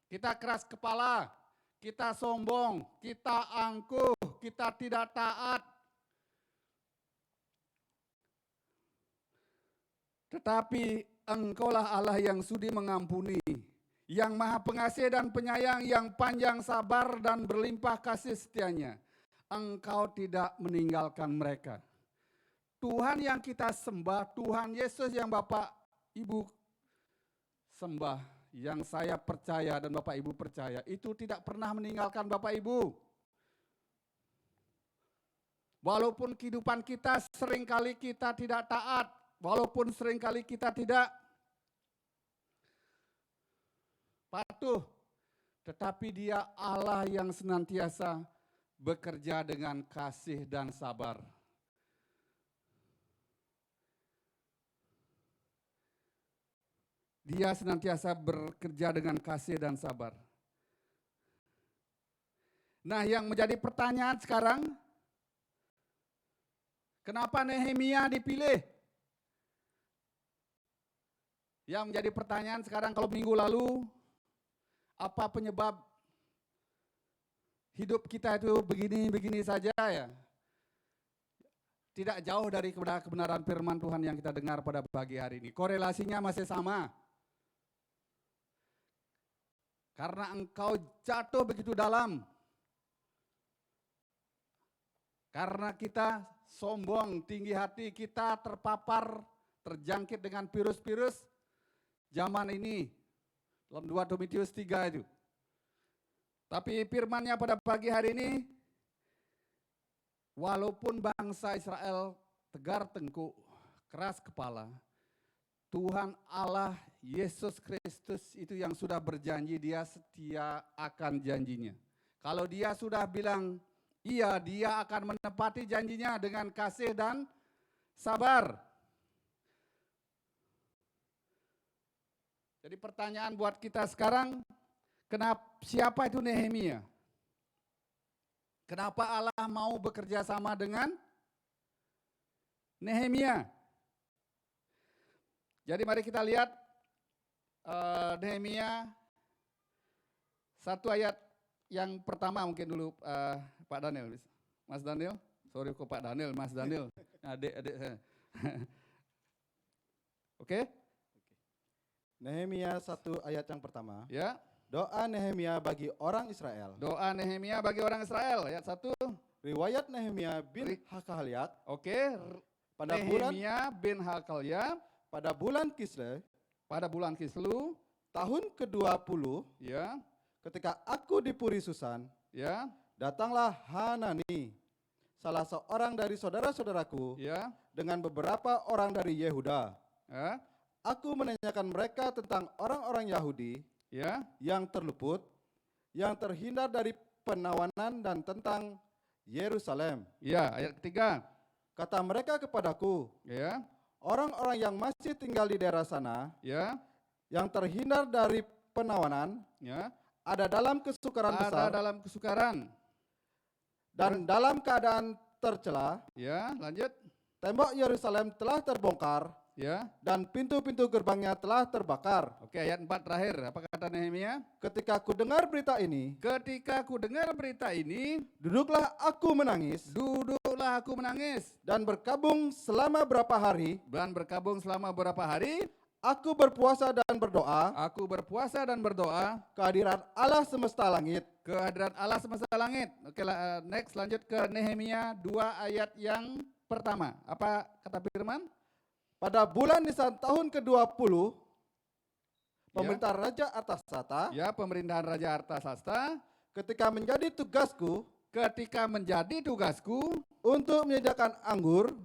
Kita keras kepala, kita sombong, kita angkuh, kita tidak taat. Tetapi engkaulah Allah yang sudi mengampuni, yang maha pengasih dan penyayang, yang panjang sabar dan berlimpah kasih setianya. Engkau tidak meninggalkan mereka. Tuhan yang kita sembah, Tuhan Yesus yang Bapak Ibu sembah, yang saya percaya dan Bapak Ibu percaya, itu tidak pernah meninggalkan Bapak Ibu. Walaupun kehidupan kita seringkali kita tidak taat, walaupun seringkali kita tidak patuh, tetapi Dia Allah yang senantiasa bekerja dengan kasih dan sabar. Dia senantiasa bekerja dengan kasih dan sabar. Nah, yang menjadi pertanyaan sekarang, kenapa Nehemia dipilih? Yang menjadi pertanyaan sekarang, kalau minggu lalu, apa penyebab hidup kita itu begini-begini saja ya? Tidak jauh dari kebenaran firman Tuhan yang kita dengar pada pagi hari ini. Korelasinya masih sama. Karena engkau jatuh begitu dalam. Karena kita sombong, tinggi hati, kita terpapar, terjangkit dengan virus-virus zaman ini. Dalam 2 Timotius 3 itu. Tapi firman-Nya pada pagi hari ini, walaupun bangsa Israel tegar tengkuk, keras kepala, Tuhan Allah Yesus Kristus itu yang sudah berjanji, Dia setia akan janjinya. Kalau Dia sudah bilang iya, Dia akan menepati janjinya dengan kasih dan sabar. Jadi pertanyaan buat kita sekarang, siapa itu Nehemia? Kenapa Allah mau bekerja sama dengan Nehemia? Jadi mari kita lihat Nehemia 1 ayat yang pertama mungkin dulu Pak Daniel. Mas Daniel, sorry kok Pak Daniel, Mas Daniel, adik saya. Oke? Nehemia 1 ayat yang pertama. Ya. Doa Nehemia bagi orang Israel. Doa Nehemia bagi orang Israel, ayat 1. Riwayat Nehemia bin Hakaliat. Oke. Pada Nehemia bin Hakaliat. Pada bulan Kislev. Pada bulan Kislev. Tahun ke-20. Ya. Ketika aku di Puri Susan. Ya. Datanglah Hanani, salah seorang dari saudara-saudaraku. Ya. Dengan beberapa orang dari Yehuda. Ya. Aku menanyakan mereka tentang orang-orang Yahudi. Ya. Yang terluput, yang terhindar dari penawanan dan tentang Yerusalem. Ya, ayat ketiga. Kata mereka kepadaku, Ya. orang-orang yang masih tinggal di daerah sana, Ya. yang terhindar dari penawanan, Ya. ada dalam kesukaran besar, Ada dalam kesukaran. dan dalam keadaan tercela, Ya, lanjut. tembok Yerusalem telah terbongkar Ya. dan pintu-pintu gerbangnya telah terbakar. Oke, ayat 4 terakhir. Apa kata Nehemia? Ketika ku dengar berita ini, Ketika ku dengar berita ini, duduklah aku menangis duduklah aku menangis dan berkabung selama berapa hari. dan berkabung selama beberapa hari. Aku berpuasa dan berdoa Aku berpuasa dan berdoa kehadiran Allah semesta langit. kehadiran Allah semesta langit. Oke, next lanjut ke Nehemia 2 ayat yang pertama. Apa kata firman? Pada bulan Nisan tahun ke-20, pemerintah Raja Artasasta, Ya, pemerintahan Raja Artasasta, ketika menjadi tugasku ketika menjadi tugasku untuk menyediakan anggur,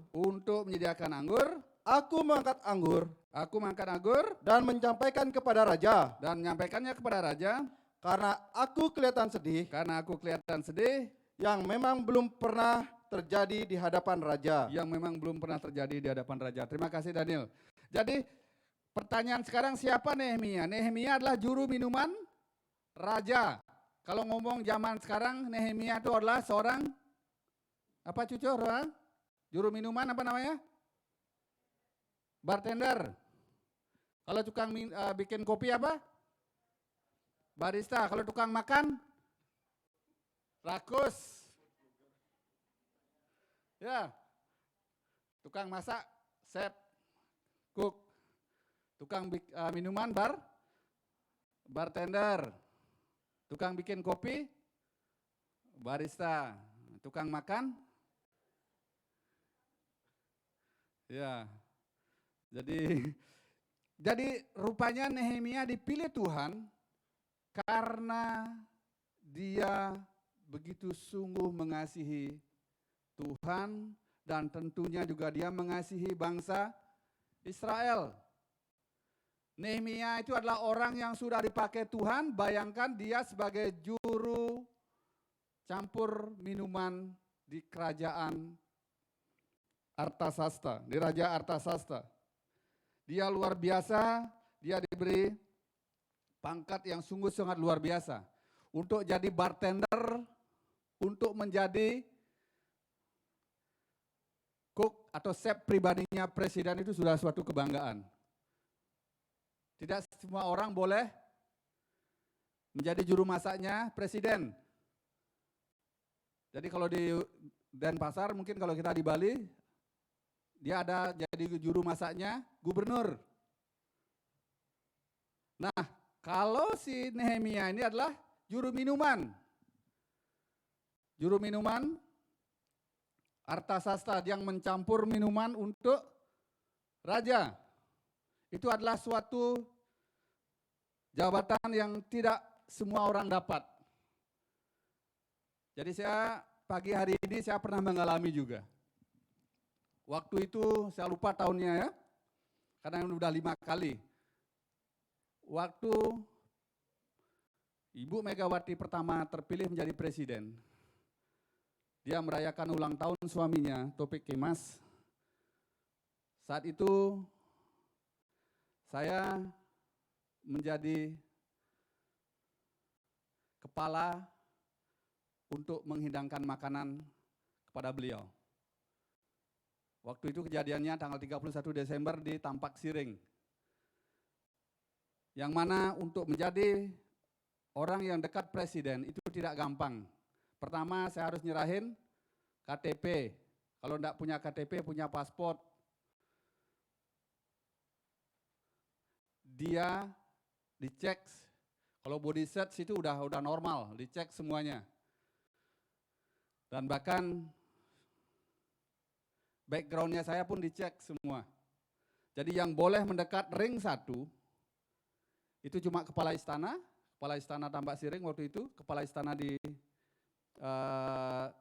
aku mengangkat anggur aku mengangkat anggur dan menyampaikan kepada raja. dan menyampaikannya kepada raja Karena aku kelihatan sedih, karena aku kelihatan sedih yang memang belum pernah terjadi di hadapan raja. yang memang belum pernah terjadi di hadapan raja. Terima kasih Daniel. Jadi pertanyaan sekarang, siapa Nehemia? Nehemia adalah juru minuman raja. Kalau ngomong zaman sekarang, Nehemia itu adalah seorang apa cucur? Juru minuman apa namanya? Bartender. Kalau tukang bikin kopi apa? Barista. Kalau tukang makan? Rakus. Ya. Tukang masak, chef, cook. Tukang minuman, bartender. Tukang bikin kopi, barista. Tukang makan, ya. Jadi rupanya Nehemia dipilih Tuhan karena dia begitu sungguh mengasihi Tuhan dan tentunya juga dia mengasihi bangsa Israel. Nehemia itu adalah orang yang sudah dipakai Tuhan. Bayangkan dia sebagai juru campur minuman di kerajaan Artasasta, di Raja Artasasta. Dia luar biasa, dia diberi pangkat yang sungguh sangat luar biasa. Untuk jadi bartender, untuk menjadi cook atau chef pribadinya presiden itu sudah suatu kebanggaan. Tidak semua orang boleh menjadi juru masaknya presiden. Jadi kalau di Denpasar, mungkin kalau kita di Bali, dia ada jadi juru masaknya gubernur. Nah, kalau si Nehemia ini adalah juru minuman. Juru minuman Artasasta yang mencampur minuman untuk raja. Itu adalah suatu jabatan yang tidak semua orang dapat. Jadi saya pagi hari ini saya pernah mengalami juga. Waktu itu saya lupa tahunnya ya, karena udah 5 kali. Waktu Ibu Megawati pertama terpilih menjadi presiden, dia merayakan ulang tahun suaminya, Topik Kemas. Saat itu saya menjadi kepala untuk menghidangkan makanan kepada beliau. Waktu itu kejadiannya tanggal 31 Desember di Tampak Siring. Yang mana untuk menjadi orang yang dekat presiden itu tidak gampang. Pertama saya harus nyerahin KTP. Kalau enggak punya KTP, punya paspor. Dia dicek, kalau body search itu udah normal, dicek semuanya. Dan bahkan backgroundnya saya pun dicek semua. Jadi yang boleh mendekat ring 1, itu cuma kepala istana Tambak Siring waktu itu, kepala istana di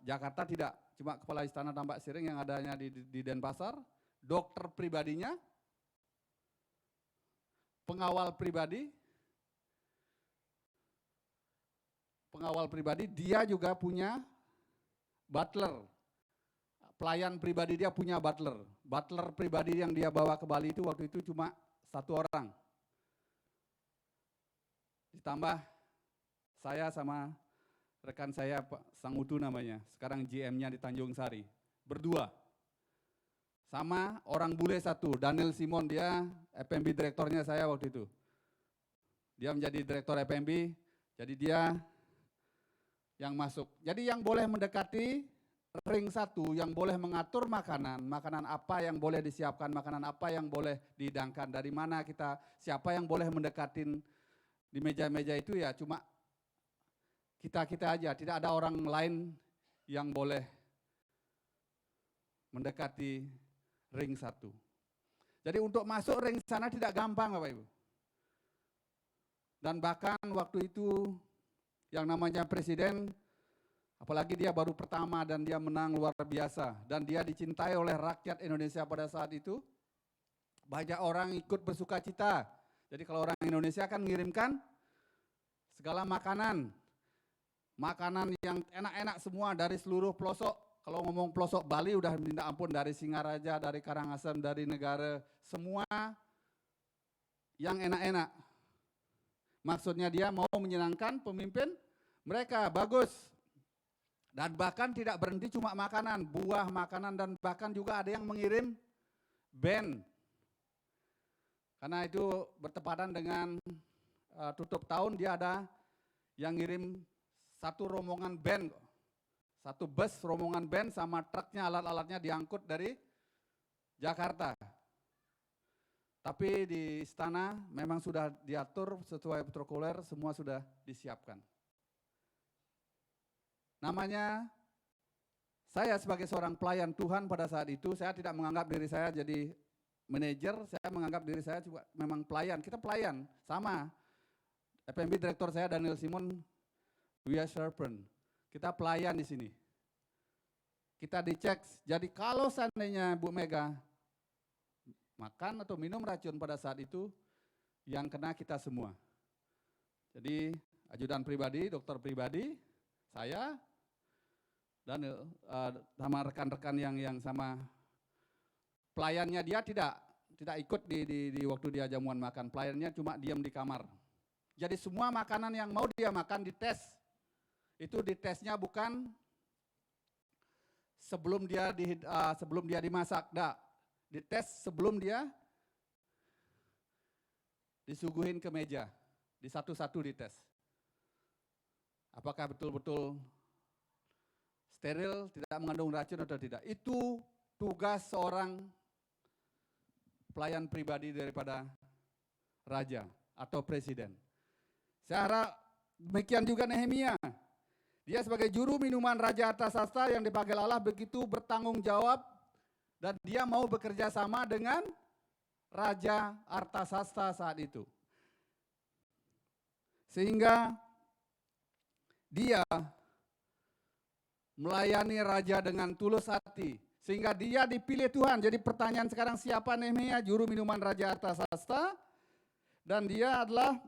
Jakarta tidak, cuma kepala istana Tambak Siring yang adanya di Denpasar, dokter pribadinya, pengawal pribadi, dia juga punya butler, pelayan pribadi dia punya butler. Butler pribadi yang dia bawa ke Bali itu waktu itu cuma 1 orang. Ditambah saya sama rekan saya Pak Sangutu namanya, sekarang GM-nya di Tanjung Sari, berdua. sama orang bule satu, Daniel Simon, dia FMB direktornya saya waktu itu. Dia menjadi direktur FMB, jadi dia yang masuk. Jadi yang boleh mendekati ring satu, yang boleh mengatur makanan, makanan apa yang boleh disiapkan, makanan apa yang boleh dihidangkan, dari mana kita, siapa yang boleh mendekatin di meja-meja itu ya cuma kita aja, tidak ada orang lain yang boleh mendekati ring satu. Jadi untuk masuk ring sana tidak gampang Bapak Ibu. Dan bahkan waktu itu yang namanya presiden, apalagi dia baru pertama dan dia menang luar biasa. Dan dia dicintai oleh rakyat Indonesia pada saat itu. Banyak orang ikut bersuka cita. Jadi kalau orang Indonesia kan mengirimkan segala makanan. Makanan yang enak-enak semua dari seluruh pelosok. Kalau ngomong pelosok Bali udah minta ampun, dari Singaraja, dari Karangasem, dari negara, semua yang enak-enak. Maksudnya dia mau menyenangkan pemimpin mereka, bagus. Dan bahkan tidak berhenti cuma makanan, buah, makanan, dan bahkan juga ada yang mengirim band. Karena itu bertepatan dengan tutup tahun, dia ada yang ngirim satu rombongan band, satu bus rombongan band sama truknya, alat-alatnya diangkut dari Jakarta. Tapi di istana memang sudah diatur sesuai protokoler, semua sudah disiapkan. Namanya, saya sebagai seorang pelayan Tuhan pada saat itu, saya tidak menganggap diri saya jadi manajer, saya menganggap diri saya juga memang pelayan. Kita pelayan, sama. FMB direktur saya Daniel Simon, we are servant. Kita pelayan di sini. Kita dicek. Jadi kalau seandainya Bu Mega makan atau minum racun pada saat itu, yang kena kita semua. Jadi ajudan pribadi, dokter pribadi, saya, dan sama rekan-rekan yang sama pelayannya, dia tidak ikut di waktu dia jamuan makan. Pelayannya cuma diam di kamar. Jadi semua makanan yang mau dia makan dites. Itu ditesnya bukan sebelum dia dimasak, enggak. Dites sebelum dia disuguhin ke meja. Di satu-satu dites. Apakah betul-betul steril, tidak mengandung racun atau tidak. Itu tugas seorang pelayan pribadi daripada raja atau presiden. Saya harap demikian juga Nehemia. Dia sebagai juru minuman Raja Artasasta yang dipanggil Allah begitu bertanggung jawab, dan dia mau bekerja sama dengan Raja Artasasta saat itu. Sehingga dia melayani raja dengan tulus hati. Sehingga dia dipilih Tuhan. Jadi pertanyaan sekarang, siapa Nehemia, juru minuman Raja Artasasta? Dan dia adalah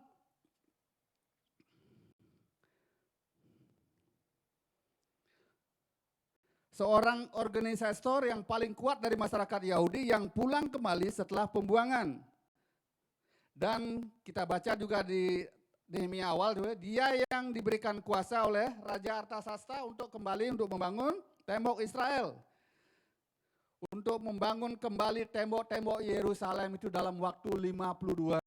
seorang organisator yang paling kuat dari masyarakat Yahudi yang pulang kembali setelah pembuangan. Dan kita baca juga di Nehemia awal, dia yang diberikan kuasa oleh Raja Artasasta untuk kembali untuk membangun tembok Israel. Untuk membangun kembali tembok-tembok Yerusalem itu dalam waktu 52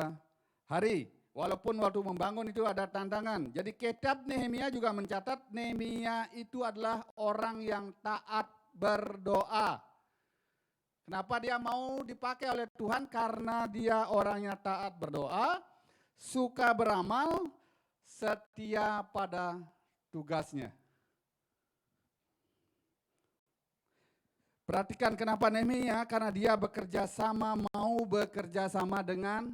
hari. Walaupun waktu membangun itu ada tantangan. Jadi kitab Nehemia juga mencatat Nehemia itu adalah orang yang taat berdoa. Kenapa dia mau dipakai oleh Tuhan? Karena dia orangnya taat berdoa, suka beramal, setia pada tugasnya. Perhatikan kenapa Nehemia, karena dia mau bekerja sama dengan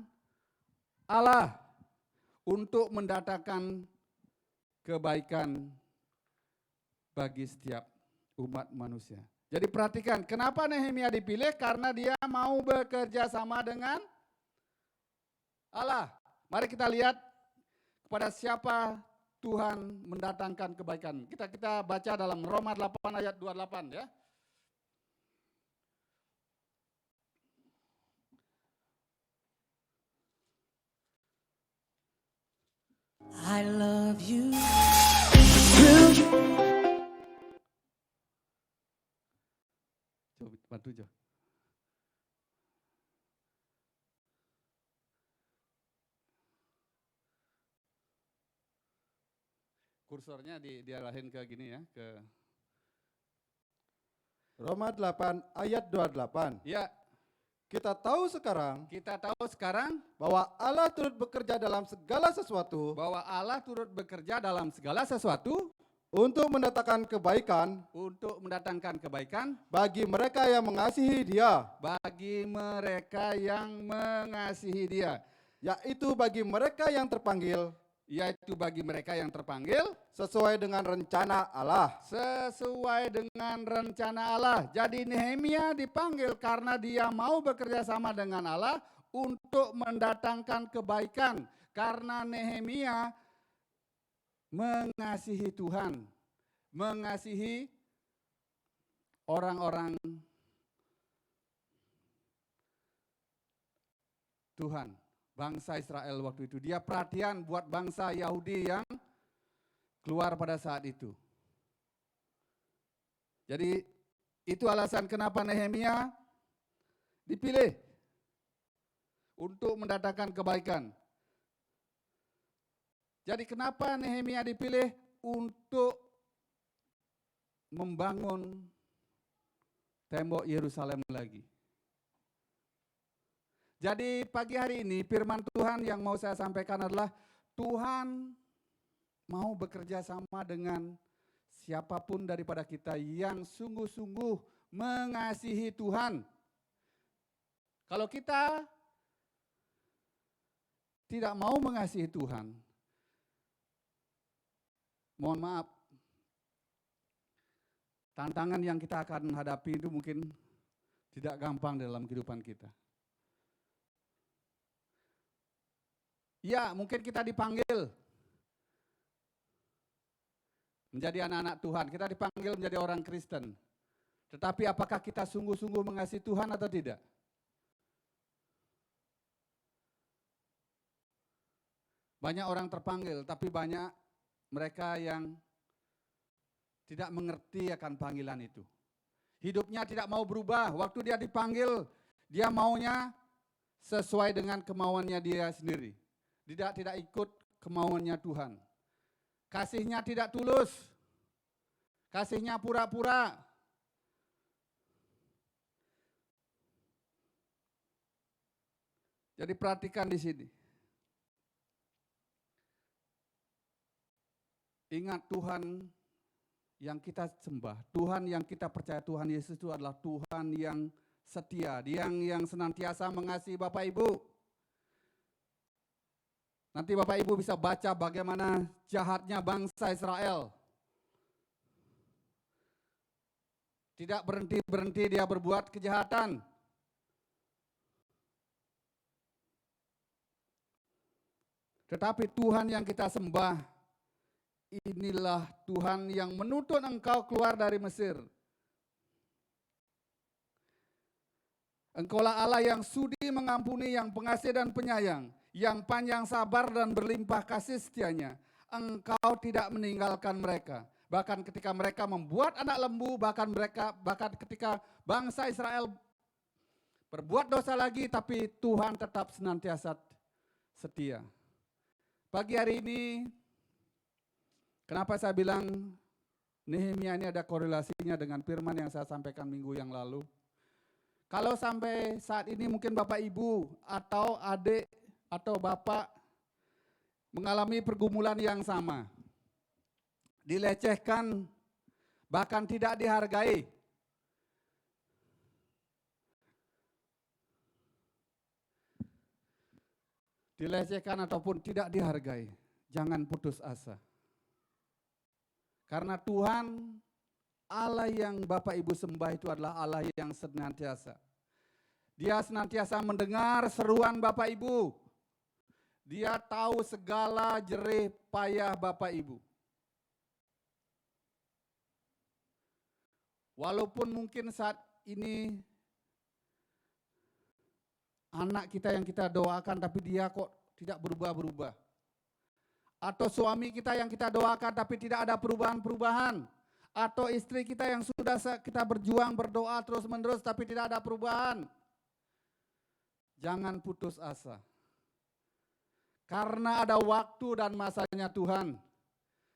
Allah untuk mendatangkan kebaikan bagi setiap umat manusia. Jadi perhatikan, kenapa Nehemia dipilih? Karena dia mau bekerja sama dengan Allah. Mari kita lihat kepada siapa Tuhan mendatangkan kebaikan. Kita baca dalam Roma 8 ayat 28 ya. I love you. Coba bantu Jo. kursornya diarahin ke gini ya, ke Roma 8 ayat 28. ya. Kita tahu sekarang Kita tahu sekarang bahwa Allah turut bekerja dalam segala sesuatu bahwa Allah turut bekerja dalam segala sesuatu untuk mendatangkan kebaikan untuk mendatangkan kebaikan bagi mereka yang mengasihi Dia, bagi mereka yang mengasihi Dia, yaitu bagi mereka yang terpanggil yaitu bagi mereka yang terpanggil sesuai dengan rencana Allah. sesuai dengan rencana Allah. Jadi Nehemia dipanggil karena dia mau bekerja sama dengan Allah untuk mendatangkan kebaikan. Karena Nehemia mengasihi Tuhan, mengasihi orang-orang Tuhan, bangsa Israel waktu itu. Dia perhatian buat bangsa Yahudi yang keluar pada saat itu. Jadi itu alasan kenapa Nehemia dipilih untuk mendatangkan kebaikan. Jadi kenapa Nehemia dipilih untuk membangun tembok Yerusalem lagi. Jadi pagi hari ini firman Tuhan yang mau saya sampaikan adalah Tuhan mau bekerja sama dengan siapapun daripada kita yang sungguh-sungguh mengasihi Tuhan. Kalau kita tidak mau mengasihi Tuhan, mohon maaf, tantangan yang kita akan hadapi itu mungkin tidak gampang dalam kehidupan kita. Ya, mungkin kita dipanggil menjadi anak-anak Tuhan, kita dipanggil menjadi orang Kristen. Tetapi apakah kita sungguh-sungguh mengasihi Tuhan atau tidak? Banyak orang terpanggil, tapi banyak mereka yang tidak mengerti akan panggilan itu. Hidupnya tidak mau berubah. Waktu dia dipanggil, dia maunya sesuai dengan kemauannya dia sendiri. Tidak ikut kemauannya Tuhan. Kasihnya tidak tulus. Kasihnya pura-pura. Jadi perhatikan di sini. Ingat Tuhan yang kita sembah, Tuhan yang kita percaya, Tuhan Yesus itu adalah Tuhan yang setia, yang senantiasa mengasihi Bapak Ibu. Nanti Bapak Ibu bisa baca bagaimana jahatnya bangsa Israel. Tidak berhenti-berhenti dia berbuat kejahatan. Tetapi Tuhan yang kita sembah, inilah Tuhan yang menuntun engkau keluar dari Mesir. Engkaulah Allah yang sudi mengampuni, yang pengasih dan penyayang, yang panjang sabar dan berlimpah kasih setianya. Engkau tidak meninggalkan mereka. Bahkan ketika mereka membuat anak lembu, bahkan ketika bangsa Israel berbuat dosa lagi, tapi Tuhan tetap senantiasa setia. Pagi hari ini, kenapa saya bilang Nehemia ini ada korelasinya dengan firman yang saya sampaikan minggu yang lalu. Kalau sampai saat ini mungkin Bapak Ibu atau adik atau Bapak mengalami pergumulan yang sama. Dilecehkan, bahkan tidak dihargai. Dilecehkan ataupun tidak dihargai, jangan putus asa. Karena Tuhan, Allah yang Bapak Ibu sembah itu adalah Allah yang senantiasa. Dia senantiasa mendengar seruan Bapak Ibu. Dia tahu segala jerih payah Bapak Ibu. Walaupun mungkin saat ini anak kita yang kita doakan tapi dia kok tidak berubah-berubah. Atau suami kita yang kita doakan tapi tidak ada perubahan-perubahan. Atau istri kita yang sudah kita berjuang berdoa terus-menerus tapi tidak ada perubahan. Jangan putus asa. Karena ada waktu dan masanya Tuhan.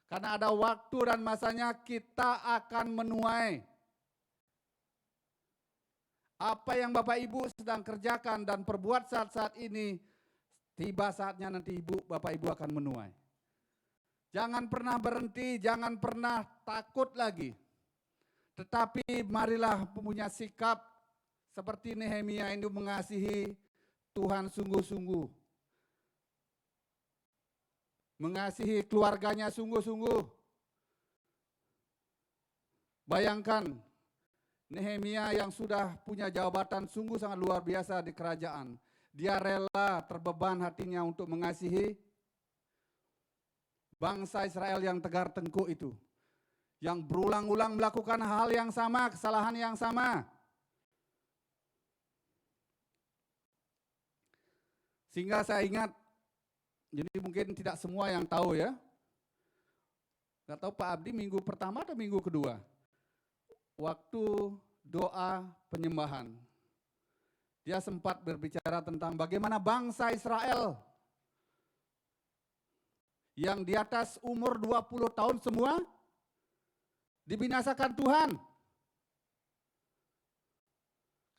Karena ada waktu dan masanya kita akan menuai apa yang Bapak Ibu sedang kerjakan dan perbuat saat-saat ini. Tiba saatnya nanti Bapak Ibu akan menuai. Jangan pernah berhenti, jangan pernah takut lagi. Tetapi marilah punya sikap seperti Nehemia ini, mengasihi Tuhan sungguh-sungguh. Mengasihi keluarganya sungguh-sungguh. Bayangkan Nehemia yang sudah punya jabatan sungguh sangat luar biasa di kerajaan. Dia rela terbeban hatinya untuk mengasihi bangsa Israel yang tegar tengkuk itu. Yang berulang-ulang melakukan hal yang sama, kesalahan yang sama. Sehingga saya ingat, jadi mungkin tidak semua yang tahu ya. Gak tahu Pak Abdi minggu pertama atau minggu kedua. Waktu doa penyembahan. Dia sempat berbicara tentang bagaimana bangsa Israel yang di atas umur 20 tahun semua dibinasakan Tuhan.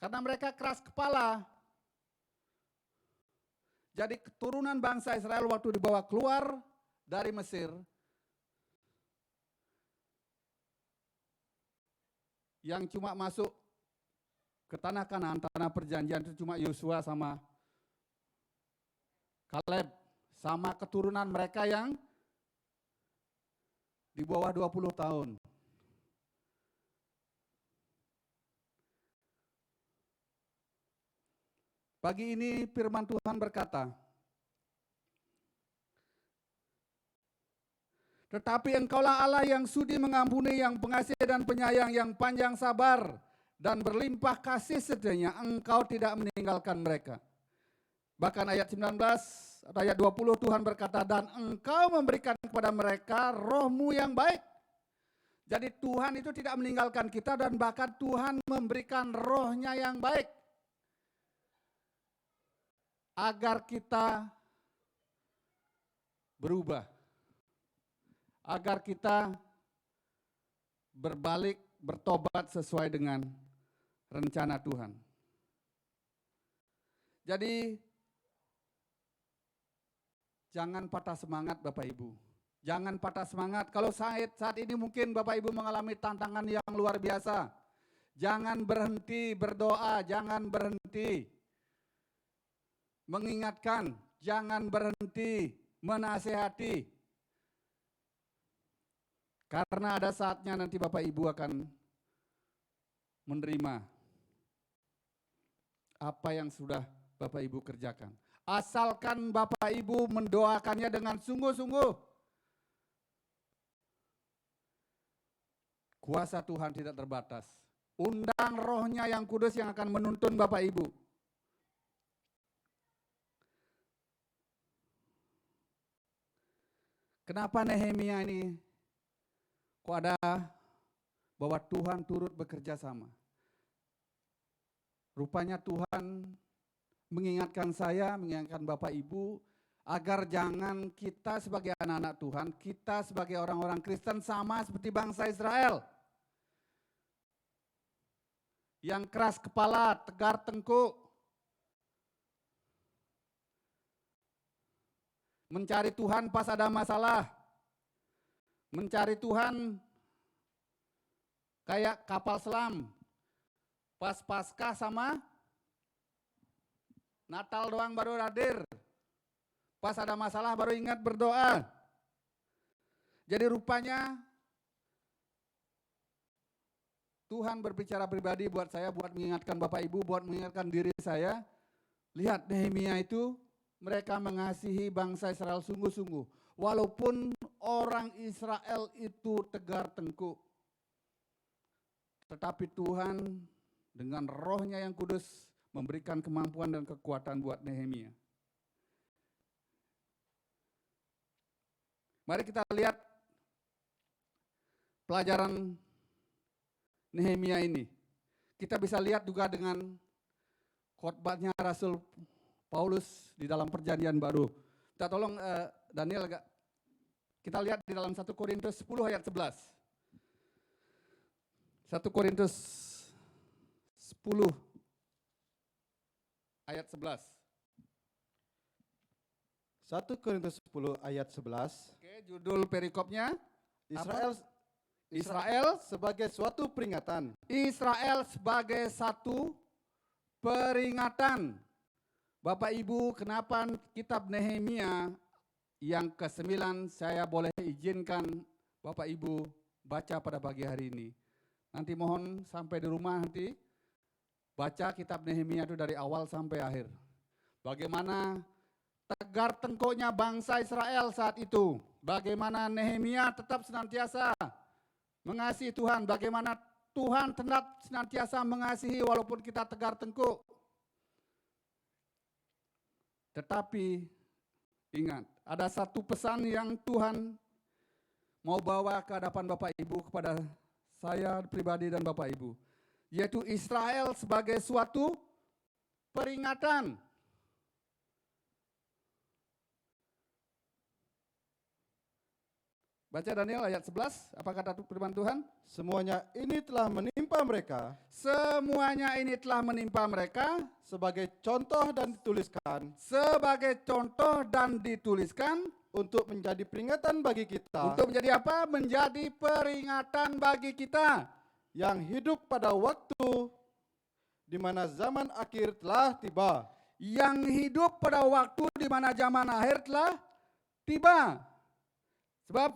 Karena mereka keras kepala. Jadi keturunan bangsa Israel waktu dibawa keluar dari Mesir, yang cuma masuk ke tanah Kanaan, tanah perjanjian itu cuma Yosua sama Kaleb, sama keturunan mereka yang di bawah 20 tahun. Pagi ini firman Tuhan berkata, tetapi engkaulah Allah yang sudi mengampuni, yang pengasih dan penyayang, yang panjang sabar dan berlimpah kasih setianya, engkau tidak meninggalkan mereka. Bahkan ayat 19, ayat 20 Tuhan berkata, dan engkau memberikan kepada mereka roh-Mu yang baik. Jadi Tuhan itu tidak meninggalkan kita dan bahkan Tuhan memberikan roh-Nya yang baik. Agar kita berubah. Agar kita berbalik, bertobat sesuai dengan rencana Tuhan. Jadi jangan patah semangat Bapak Ibu. Jangan patah semangat. Kalau saat ini mungkin Bapak Ibu mengalami tantangan yang luar biasa. Jangan berhenti berdoa, jangan berhenti mengingatkan, jangan berhenti menasehati. Karena ada saatnya nanti Bapak Ibu akan menerima apa yang sudah Bapak Ibu kerjakan. Asalkan Bapak Ibu mendoakannya dengan sungguh-sungguh. Kuasa Tuhan tidak terbatas. Undang roh-Nya yang kudus yang akan menuntun Bapak Ibu. Kenapa Nehemia ini kok ada bahwa Tuhan turut bekerja sama? Rupanya Tuhan mengingatkan saya, mengingatkan Bapak Ibu, agar jangan kita sebagai anak-anak Tuhan, kita sebagai orang-orang Kristen sama seperti bangsa Israel. Yang keras kepala, tegar tengkuk, mencari Tuhan pas ada masalah, mencari Tuhan kayak kapal selam, pas Paskah sama Natal doang baru hadir, pas ada masalah baru ingat berdoa. Jadi rupanya Tuhan berbicara pribadi buat saya, buat mengingatkan Bapak Ibu, buat mengingatkan diri saya. Lihat Nehemia itu, mereka mengasihi bangsa Israel sungguh-sungguh. Walaupun orang Israel itu tegar tengkuk. Tetapi Tuhan dengan roh-Nya yang kudus memberikan kemampuan dan kekuatan buat Nehemia. Mari kita lihat pelajaran Nehemia ini. Kita bisa lihat juga dengan khotbahnya Rasul Paulus di dalam Perjanjian Baru. Kita tolong Daniel agak Kita lihat di dalam 1 Korintus 10 ayat 11. 1 Korintus 10 ayat 11. 1 Korintus 10 ayat 11. Oke, judul perikopnya Israel sebagai suatu peringatan. Israel sebagai satu peringatan. Bapak Ibu, kenapa kitab Nehemia yang ke-9 saya boleh izinkan Bapak Ibu baca pada pagi hari ini. Nanti mohon sampai di rumah nanti baca kitab Nehemia itu dari awal sampai akhir. Bagaimana tegar tengkuknya bangsa Israel saat itu. Bagaimana Nehemia tetap senantiasa mengasihi Tuhan. Bagaimana Tuhan tetap senantiasa mengasihi walaupun kita tegar tengkuk. Tetapi ingat, ada satu pesan yang Tuhan mau bawa ke hadapan Bapak Ibu kepada saya pribadi dan Bapak Ibu. Yaitu Israel sebagai suatu peringatan. Baca Daniel ayat 11, apa kata firman Tuhan? Semuanya ini telah menimpa mereka Semuanya ini telah menimpa mereka sebagai contoh dan dituliskan sebagai contoh dan dituliskan untuk menjadi peringatan bagi kita untuk menjadi apa? Menjadi peringatan bagi kita yang hidup pada waktu di mana zaman akhir telah tiba. yang hidup pada waktu di mana zaman akhir telah tiba. Sebab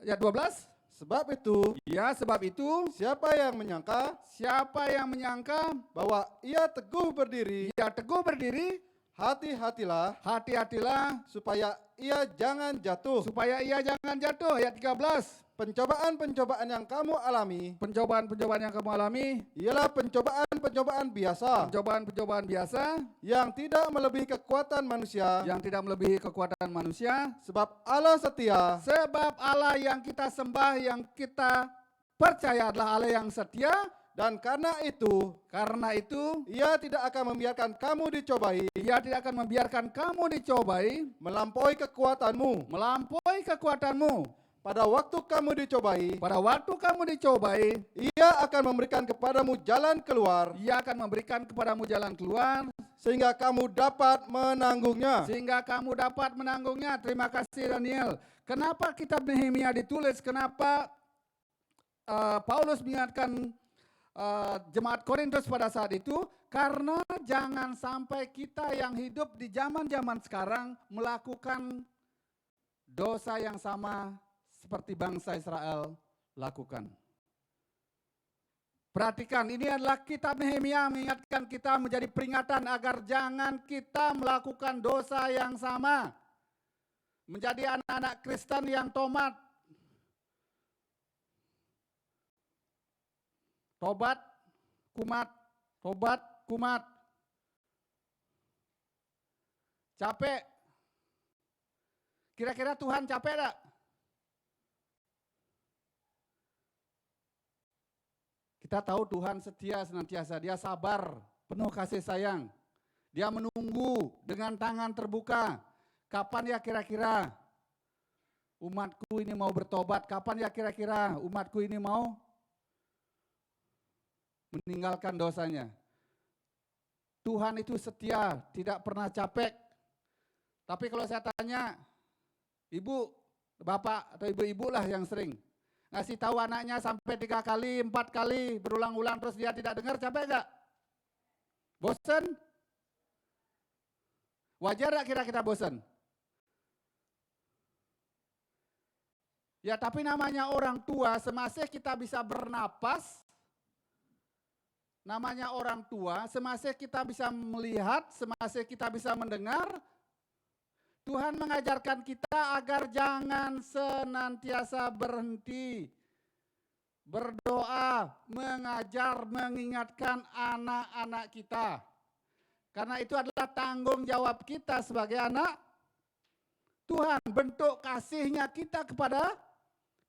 ayat 12, Sebab itu, sebab itu siapa yang menyangka siapa yang menyangka bahwa ia teguh berdiri, ia teguh berdiri, hati-hatilah hati-hatilah supaya ia jangan jatuh. supaya ia jangan jatuh. Ayat 13, Pencobaan-pencobaan yang kamu alami pencobaan-pencobaan yang kamu alami, ialah pencobaan-pencobaan biasa pencobaan-pencobaan biasa yang tidak melebihi kekuatan manusia, yang tidak melebihi kekuatan manusia. sebab Allah setia Sebab Allah yang kita sembah, yang kita percaya adalah Allah yang setia. dan karena itu ia tidak akan membiarkan kamu dicobai Ia tidak akan membiarkan kamu dicobai melampaui kekuatanmu. melampaui kekuatanmu. Pada waktu kamu dicobai, Pada waktu kamu dicobai, ia akan memberikan kepadamu jalan keluar Ia akan memberikan kepadamu jalan keluar sehingga kamu dapat menanggungnya. sehingga kamu dapat menanggungnya. Terima kasih Daniel. Kenapa kitab Nehemia ditulis? Kenapa Paulus mengingatkan jemaat Korintus pada saat itu? Karena jangan sampai kita yang hidup di zaman-zaman sekarang melakukan dosa yang sama seperti bangsa Israel lakukan. Perhatikan, ini adalah kitab Nehemia mengingatkan kita menjadi peringatan agar jangan kita melakukan dosa yang sama. Menjadi anak-anak Kristen yang tobat. Tobat, kumat, tobat, kumat. Capek. Kira-kira Tuhan capek enggak? Kita tahu Tuhan setia senantiasa, Dia sabar, penuh kasih sayang. Dia menunggu dengan tangan terbuka. Kapan ya kira-kira umatku ini mau bertobat? Kapan ya kira-kira umatku ini mau meninggalkan dosanya? Tuhan itu setia, tidak pernah capek. Tapi kalau saya tanya, ibu, bapak atau ibu-ibu lah yang sering ngasih tahu anaknya sampai 3 kali, 4 kali, berulang-ulang terus dia tidak dengar, capek enggak? Bosan? Wajar enggak kira kita bosan? Ya tapi namanya orang tua, semasa kita bisa bernapas, namanya orang tua, semasa kita bisa melihat, semasa kita bisa mendengar, Tuhan mengajarkan kita agar jangan senantiasa berhenti berdoa, mengajar, mengingatkan anak-anak kita. Karena itu adalah tanggung jawab kita sebagai anak Tuhan. Bentuk kasihnya kita kepada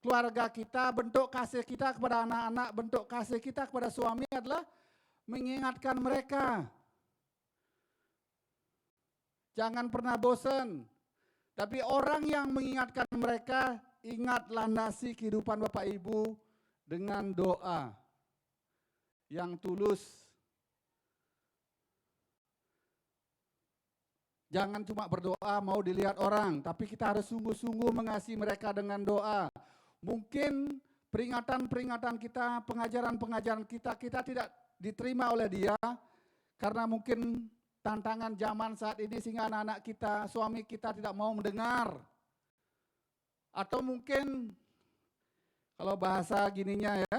keluarga kita, bentuk kasih kita kepada anak-anak, bentuk kasih kita kepada suami adalah mengingatkan mereka. Jangan pernah bosan. Tapi orang yang mengingatkan mereka ingat landasi kehidupan Bapak Ibu dengan doa yang tulus. Jangan cuma berdoa mau dilihat orang, tapi kita harus sungguh-sungguh mengasihi mereka dengan doa. Mungkin peringatan-peringatan kita, pengajaran-pengajaran kita tidak diterima oleh dia, karena mungkin tantangan zaman saat ini sehingga anak-anak kita, suami kita tidak mau mendengar. Atau mungkin, kalau bahasa gininya ya,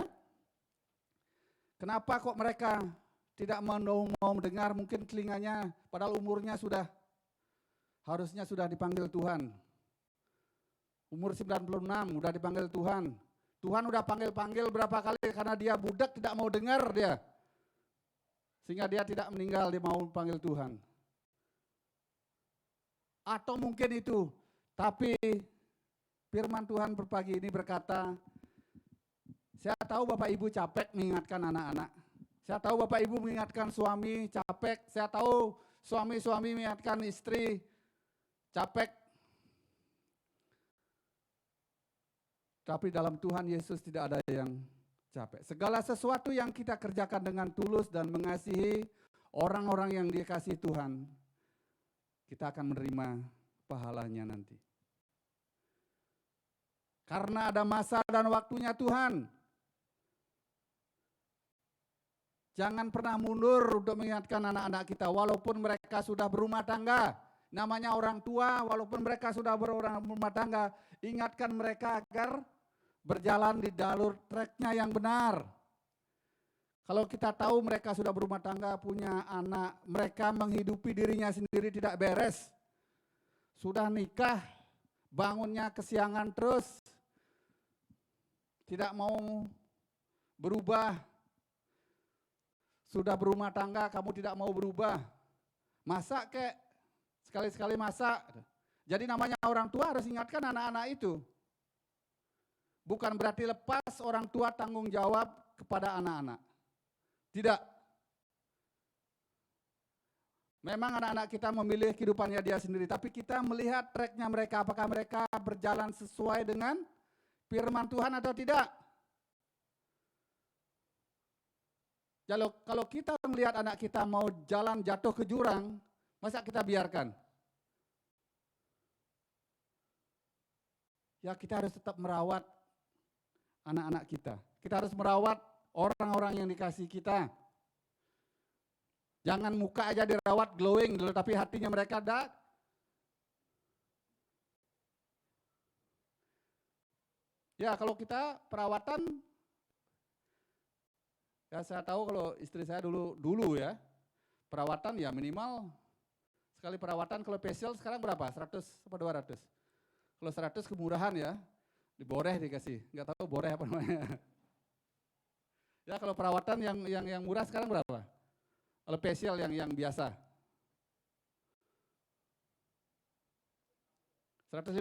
kenapa kok mereka tidak mau mendengar, mungkin telinganya, padahal umurnya harusnya sudah dipanggil Tuhan. Umur 96 udah dipanggil Tuhan. Tuhan udah panggil berapa kali karena dia budak tidak mau dengar dia. Sehingga dia tidak meninggal, dia mau panggil Tuhan. Atau mungkin itu, tapi firman Tuhan pagi ini berkata, saya tahu Bapak Ibu capek mengingatkan anak-anak. Saya tahu Bapak Ibu mengingatkan suami capek. Saya tahu suami-suami mengingatkan istri capek. Tapi dalam Tuhan Yesus tidak ada yang capek. Segala sesuatu yang kita kerjakan dengan tulus dan mengasihi orang-orang yang dikasihi Tuhan, kita akan menerima pahalanya nanti. Karena ada masa dan waktunya Tuhan. Jangan pernah mundur untuk mengingatkan anak-anak kita walaupun mereka sudah berumah tangga. Namanya orang tua, walaupun mereka sudah berumah tangga, ingatkan mereka agar berjalan di jalur treknya yang benar. Kalau kita tahu mereka sudah berumah tangga, punya anak, mereka menghidupi dirinya sendiri tidak beres. Sudah nikah, bangunnya kesiangan terus, tidak mau berubah. Sudah berumah tangga, kamu tidak mau berubah. Masak kek, sekali-sekali masak. Jadi namanya orang tua harus ingatkan anak-anak itu. Bukan berarti lepas orang tua tanggung jawab kepada anak-anak. Tidak. Memang anak-anak kita memilih kehidupannya dia sendiri, tapi kita melihat treknya mereka, apakah mereka berjalan sesuai dengan firman Tuhan atau tidak. Kalau kita melihat anak kita mau jalan jatuh ke jurang, masa kita biarkan? Ya kita harus tetap merawat anak-anak kita. Kita harus merawat orang-orang yang dikasih kita. Jangan muka aja dirawat glowing dulu, tapi hatinya mereka ada. Ya kalau kita perawatan, ya saya tahu kalau istri saya dulu ya, perawatan ya minimal sekali perawatan, kalau facial sekarang berapa? 100 apa 200? Kalau 100 kemurahan ya, diboreh dikasih, nggak tahu boreh apa namanya. Ya kalau perawatan yang murah sekarang berapa? Kalau facial yang biasa 150.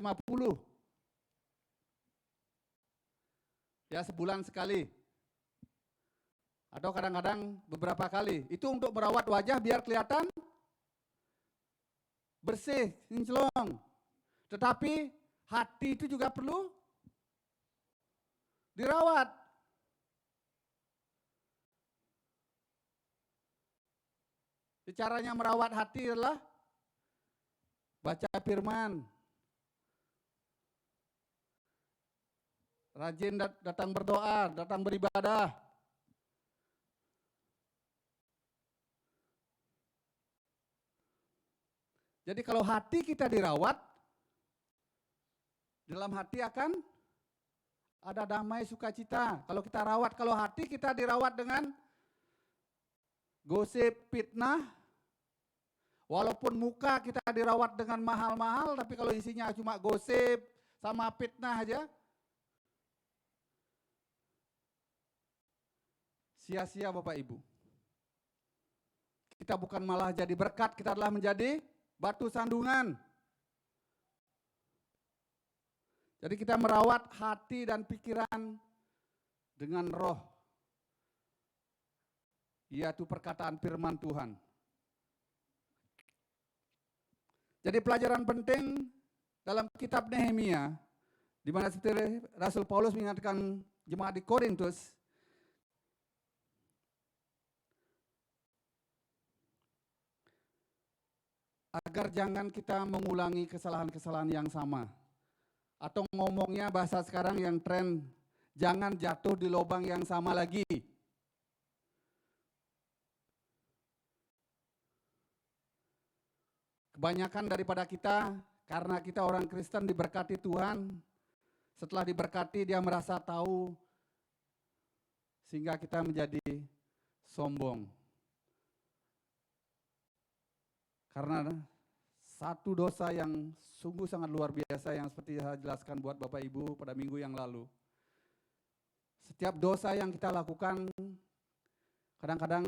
Ya sebulan sekali. Atau kadang-kadang beberapa kali. Itu untuk merawat wajah biar kelihatan bersih, kinclong. Tetapi hati itu juga perlu dirawat. Caranya merawat hati adalah baca firman, rajin datang berdoa, datang beribadah. Jadi kalau hati kita dirawat, dalam hati akan ada damai sukacita. Kalau kita rawat, kalau hati kita dirawat dengan gosip, fitnah, walaupun muka kita dirawat dengan mahal-mahal, tapi kalau isinya cuma gosip sama fitnah aja, sia-sia Bapak Ibu. Kita bukan malah jadi berkat, kita adalah menjadi batu sandungan. Jadi kita merawat hati dan pikiran dengan roh, yaitu perkataan firman Tuhan. Jadi pelajaran penting dalam kitab Nehemia, Di mana seperti Rasul Paulus mengingatkan jemaat di Korintus, agar jangan kita mengulangi kesalahan-kesalahan yang sama. Atau ngomongnya bahasa sekarang yang tren, jangan jatuh di lubang yang sama lagi. Kebanyakan daripada kita, karena kita orang Kristen diberkati Tuhan, setelah diberkati dia merasa tahu, sehingga kita menjadi sombong. Karena satu dosa yang sungguh sangat luar biasa yang seperti saya jelaskan buat Bapak Ibu pada minggu yang lalu. Setiap dosa yang kita lakukan, kadang-kadang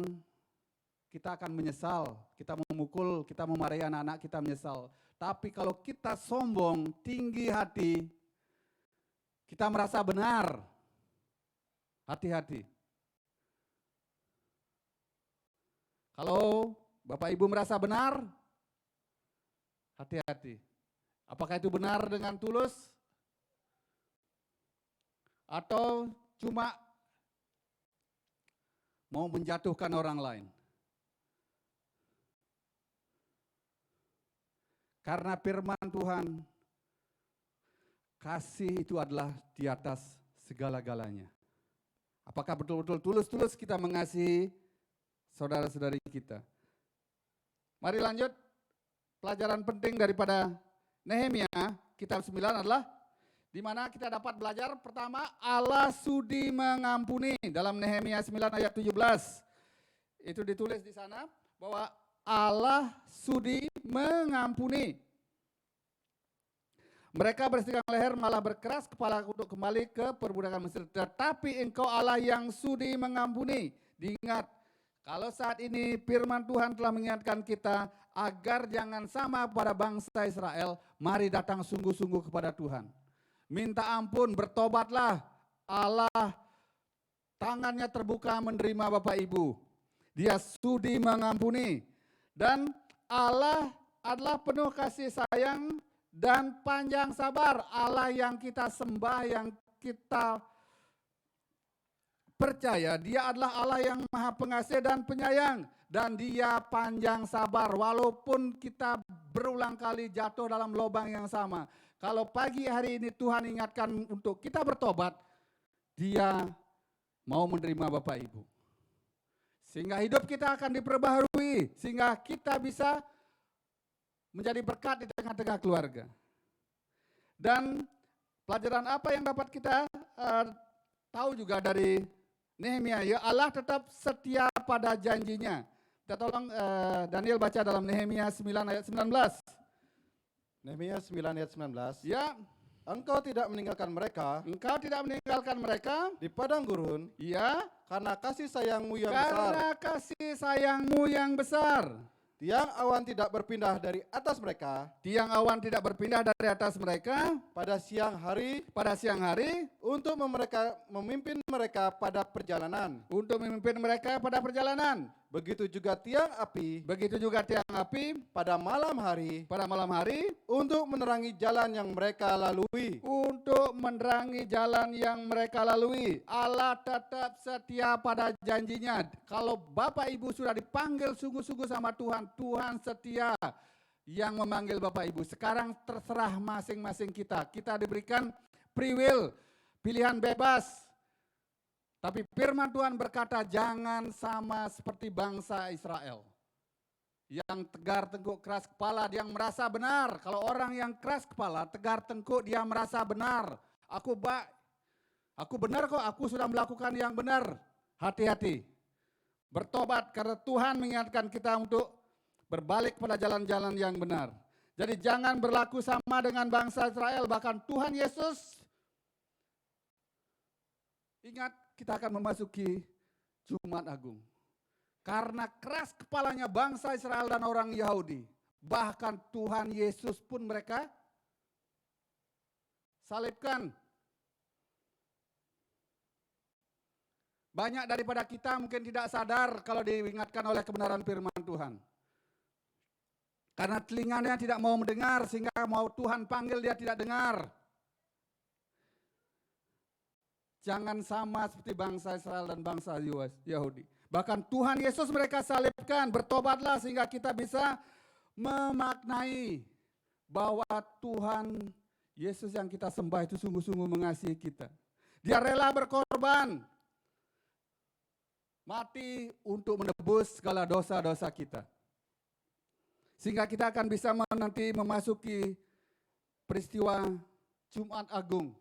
kita akan menyesal, kita memukul, kita memarahi anak-anak kita menyesal. Tapi kalau kita sombong, tinggi hati, kita merasa benar, hati-hati. Kalau Bapak Ibu merasa benar, hati-hati. Apakah itu benar dengan tulus? Atau cuma mau menjatuhkan orang lain? Karena firman Tuhan, kasih itu adalah di atas segala-galanya. Apakah betul-betul tulus-tulus kita mengasihi saudara-saudari kita? Mari lanjut, pelajaran penting daripada Nehemia, kitab 9 adalah di mana kita dapat belajar pertama, Allah sudi mengampuni. Dalam Nehemia 9 ayat 17, itu ditulis di sana bahwa Allah sudi mengampuni. Mereka bersihkan leher malah berkeras kepala untuk kembali ke perbudakan Mesir. Tetapi engkau Allah yang sudi mengampuni. Diingat, kalau saat ini firman Tuhan telah mengingatkan kita agar jangan sama pada bangsa Israel, mari datang sungguh-sungguh kepada Tuhan. Minta ampun, bertobatlah. Allah tangannya terbuka menerima Bapak Ibu. Dia sudi mengampuni. Dan Allah adalah penuh kasih sayang dan panjang sabar. Allah yang kita sembah, yang kita percaya, dia adalah Allah yang maha pengasih dan penyayang. Dan dia panjang sabar walaupun kita berulang kali jatuh dalam lubang yang sama. Kalau pagi hari ini Tuhan ingatkan untuk kita bertobat, dia mau menerima Bapak Ibu. Sehingga hidup kita akan diperbaharui, sehingga kita bisa menjadi berkat di tengah-tengah keluarga. Dan pelajaran apa yang dapat kita tahu juga dari Nehemia, ya Allah tetap setia pada janjinya. Kita tolong Daniel baca dalam Nehemia 9 ayat 19. Nehemia 9 ayat 19. Ya, Engkau tidak meninggalkan mereka engkau tidak meninggalkan mereka, di padang gurun ya, karena kasih sayangmu yang besar. karena kasih sayangmu yang besar. Tiang awan tidak berpindah dari atas mereka Tiang awan tidak berpindah dari atas mereka pada siang hari pada siang hari untuk memimpin mereka pada perjalanan. untuk memimpin mereka pada perjalanan. Begitu juga tiang api Begitu juga tiang api pada malam hari pada malam hari untuk menerangi jalan yang mereka lalui. untuk menerangi jalan yang mereka lalui. Allah tetap setia pada janjinya. Kalau Bapak Ibu sudah dipanggil sungguh-sungguh sama Tuhan, Tuhan setia yang memanggil Bapak Ibu. Sekarang terserah masing-masing kita. Kita diberikan free will, pilihan bebas. Tapi firman Tuhan berkata jangan sama seperti bangsa Israel. Yang tegar tengkuk keras kepala, dia merasa benar. Kalau orang yang keras kepala, tegar tengkuk, dia merasa benar. Aku benar kok, aku sudah melakukan yang benar. Hati-hati. Bertobat karena Tuhan mengingatkan kita untuk berbalik pada jalan-jalan yang benar. Jadi jangan berlaku sama dengan bangsa Israel. Bahkan Tuhan Yesus, ingat kita akan memasuki Jumat Agung. Karena keras kepalanya bangsa Israel dan orang Yahudi. Bahkan Tuhan Yesus pun mereka salibkan. Banyak daripada kita mungkin tidak sadar kalau diingatkan oleh kebenaran firman Tuhan. Karena telinganya tidak mau mendengar sehingga mau Tuhan panggil dia tidak dengar. Jangan sama seperti bangsa Israel dan bangsa Yahudi. Bahkan Tuhan Yesus mereka salibkan, bertobatlah sehingga kita bisa memaknai bahwa Tuhan Yesus yang kita sembah itu sungguh-sungguh mengasihi kita. Dia rela berkorban, mati untuk menebus segala dosa-dosa kita. Sehingga kita akan bisa nanti memasuki peristiwa Jumat Agung.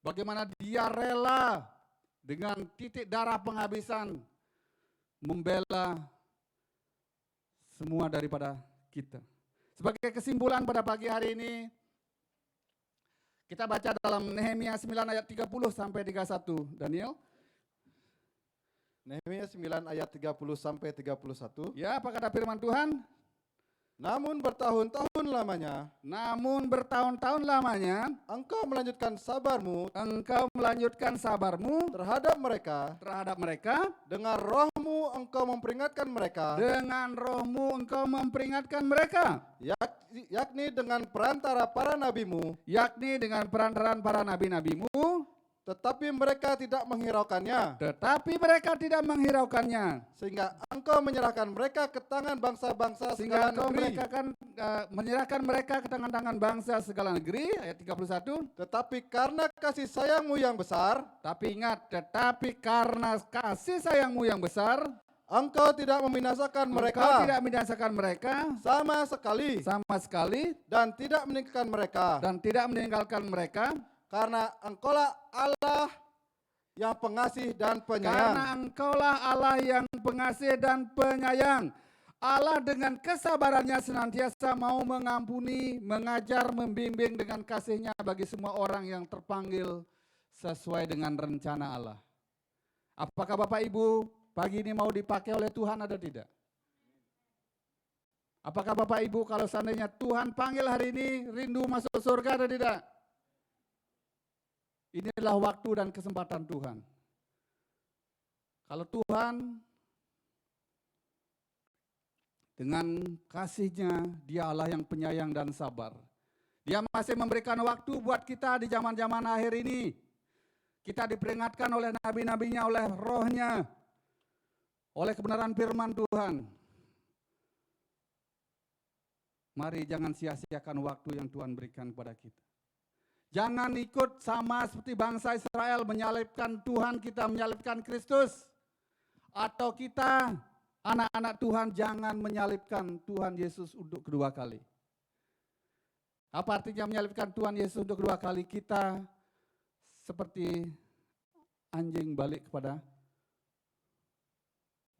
Bagaimana dia rela dengan titik darah penghabisan membela semua daripada kita. Sebagai kesimpulan pada pagi hari ini, kita baca dalam Nehemia 9 ayat 30 sampai 31. Daniel? Nehemia 9 ayat 30 sampai 31. Ya, apa kata firman Tuhan? Namun bertahun-tahun lamanya, engkau melanjutkan sabarmu terhadap mereka, dengan rohmu engkau memperingatkan mereka, yakni dengan perantara para nabimu, tetapi mereka tidak menghiraukannya, sehingga engkau menyerahkan mereka ke tangan bangsa-bangsa segala negeri. Menyerahkan mereka ke tangan-tangan bangsa segala negeri, ayat 31. Tetapi karena kasih sayangmu yang besar, Tetapi karena kasih sayangmu yang besar, engkau tidak membinasakan mereka sama sekali dan tidak meninggalkan mereka, karena engkaulah Allah yang pengasih dan penyayang. Allah dengan kesabarannya senantiasa mau mengampuni, mengajar, membimbing dengan kasih-Nya bagi semua orang yang terpanggil sesuai dengan rencana Allah. Apakah Bapak Ibu pagi ini mau dipakai oleh Tuhan atau tidak? Apakah Bapak Ibu kalau seandainya Tuhan panggil hari ini rindu masuk surga atau tidak? Inilah waktu dan kesempatan Tuhan. Kalau Tuhan dengan kasih-Nya, Dia Allah yang penyayang dan sabar. Dia masih memberikan waktu buat kita di zaman-zaman akhir ini. Kita diperingatkan oleh nabi-nabinya, oleh roh-Nya, oleh kebenaran firman Tuhan. Mari jangan sia-siakan waktu yang Tuhan berikan kepada kita. Jangan ikut sama seperti bangsa Israel menyalibkan Tuhan, kita menyalibkan Kristus. Atau kita, anak-anak Tuhan, jangan menyalibkan Tuhan Yesus untuk kedua kali. Apa artinya menyalibkan Tuhan Yesus untuk kedua kali? Kita seperti anjing balik kepada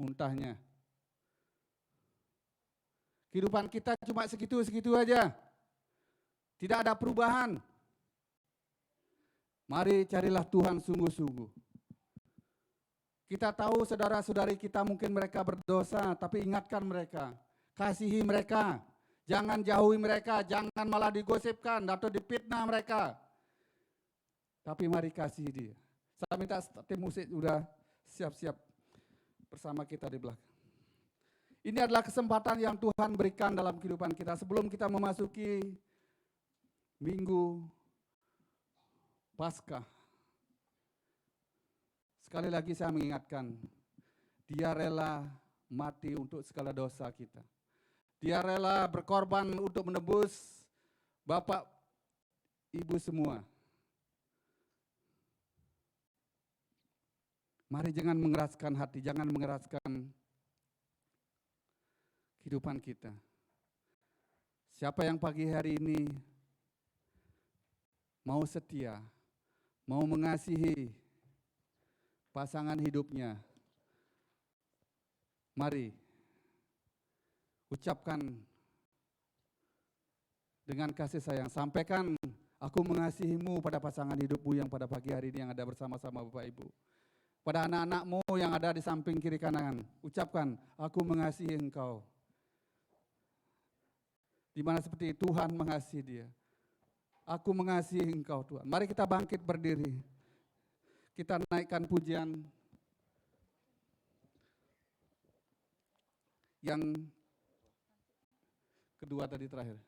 muntahnya. Kehidupan kita cuma segitu-segitu aja. Tidak ada perubahan. Mari carilah Tuhan sungguh-sungguh. Kita tahu saudara-saudari kita mungkin mereka berdosa, tapi ingatkan mereka, kasihi mereka, jangan jauhi mereka, jangan malah digosipkan atau dipitnah mereka. Tapi mari kasih dia. Saya minta tim musik udah siap-siap bersama kita di belakang. Ini adalah kesempatan yang Tuhan berikan dalam kehidupan kita sebelum kita memasuki Minggu Paskah. Sekali lagi saya mengingatkan, Dia rela mati untuk segala dosa kita. Dia rela berkorban untuk menebus Bapak, Ibu semua. Mari jangan mengeraskan hati, jangan mengeraskan kehidupan kita. Siapa yang pagi hari ini mau setia, mau mengasihi pasangan hidupnya, mari ucapkan dengan kasih sayang, sampaikan aku mengasihimu pada pasangan hidupmu yang pada pagi hari ini yang ada bersama-sama Bapak Ibu. Pada anak-anakmu yang ada di samping kiri kanan, ucapkan aku mengasihi engkau. Di mana seperti Tuhan mengasihi dia. Aku mengasihi engkau Tuhan. Mari kita bangkit berdiri. Kita naikkan pujian yang kedua tadi terakhir.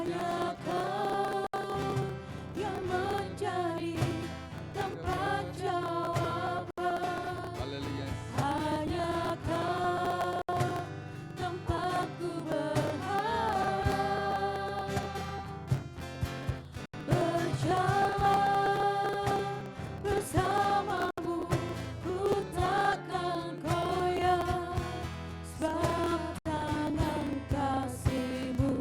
hanya Kau yang menjadi tempat jawaban. Haleluya. Hanya Kau tempatku berharap. Berjalan bersamamu, ku takkan goyah, sebab tangan kasih-Mu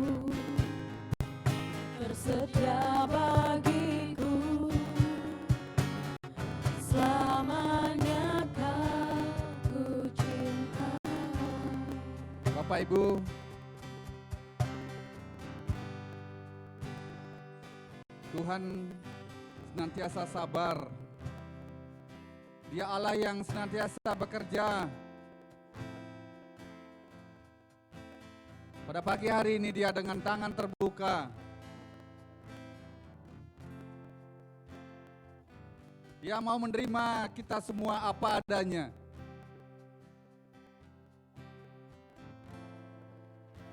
tersedia bagiku. Selamanya Kau ku cinta. Bapak Ibu, Tuhan senantiasa sabar. Dia Allah yang senantiasa bekerja. Pada pagi hari ini Dia dengan tangan terbuka. Dia mau menerima kita semua apa adanya.